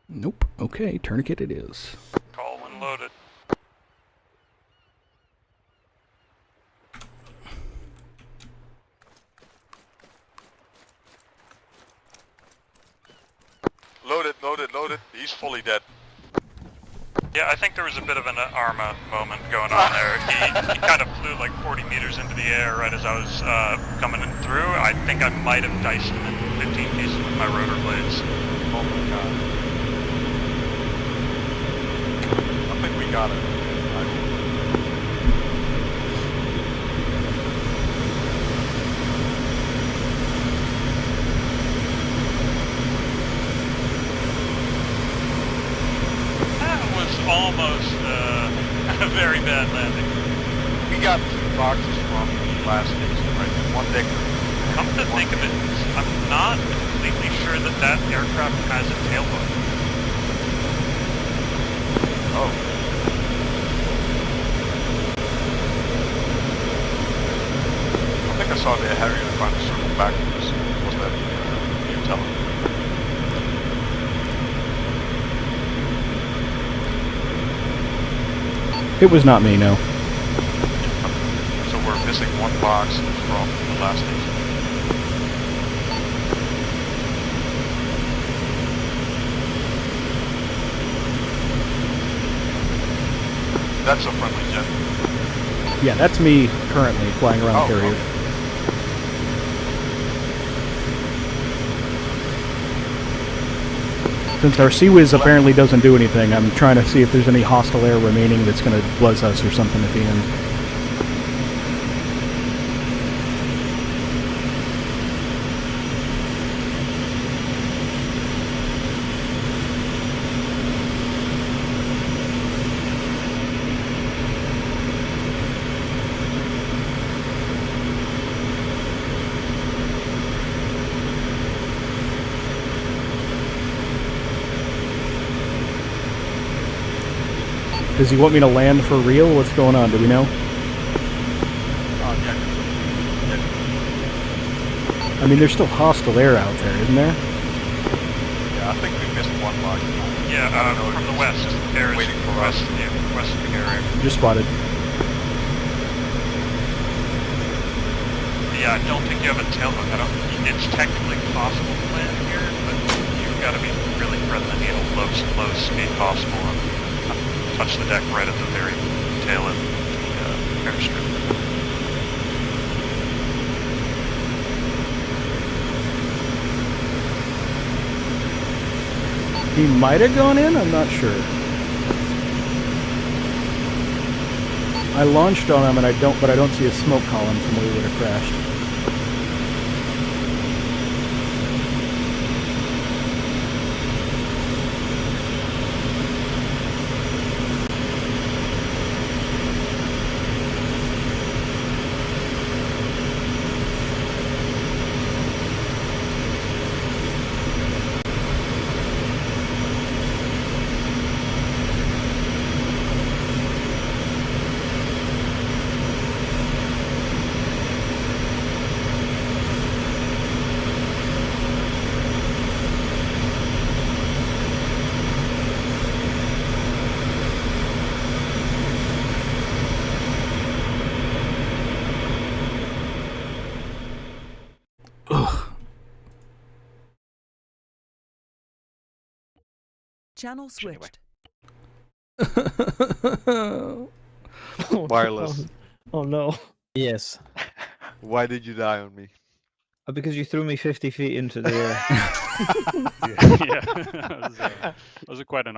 Nope. Okay, tourniquet it is. Call when loaded. Loaded. He's fully dead. Yeah, I think there was a bit of an Arma moment going on there. He kind of flew like 40 meters into the air right as I was coming in through. I think I might have diced him in 15 pieces with my rotor blades. Oh my god. I think we got it. Almost a very bad landing. We got 2 boxes from the last station, right? One deck. Come to think of it, I'm not completely sure that that aircraft has a tailboat. Oh. I think I saw the Harrier trying to circle back to us. Was that you telling me? It was not me, no. So we're missing 1 box from the last station. That's a friendly jet. Yeah, that's me currently flying around the carrier. Okay. Since our CWIZ apparently doesn't do anything, I'm trying to see if there's any hostile air remaining that's going to blizz us or something at the end. Does he want me to land for real? What's going on? Do we know? Yeah. I mean, there's still hostile air out there, isn't there? Yeah, I think we missed 1 box. Yeah, from the west. Air is waiting for us. Yeah, west of the carrier. Just spotted. Yeah, I don't think you have a tailboat. It's technically possible to land here, but you've got to be really threading the needle low speed possible and touch the deck right at the very tail of the airstrip. He might have gone in? I'm not sure. I launched on him, and but I don't see a smoke column from where he would have crashed. Channel switched. Oh, Wireless. Oh no. Yes. Why did you die on me? Because you threw me 50 feet into the air. Yeah, that was quite an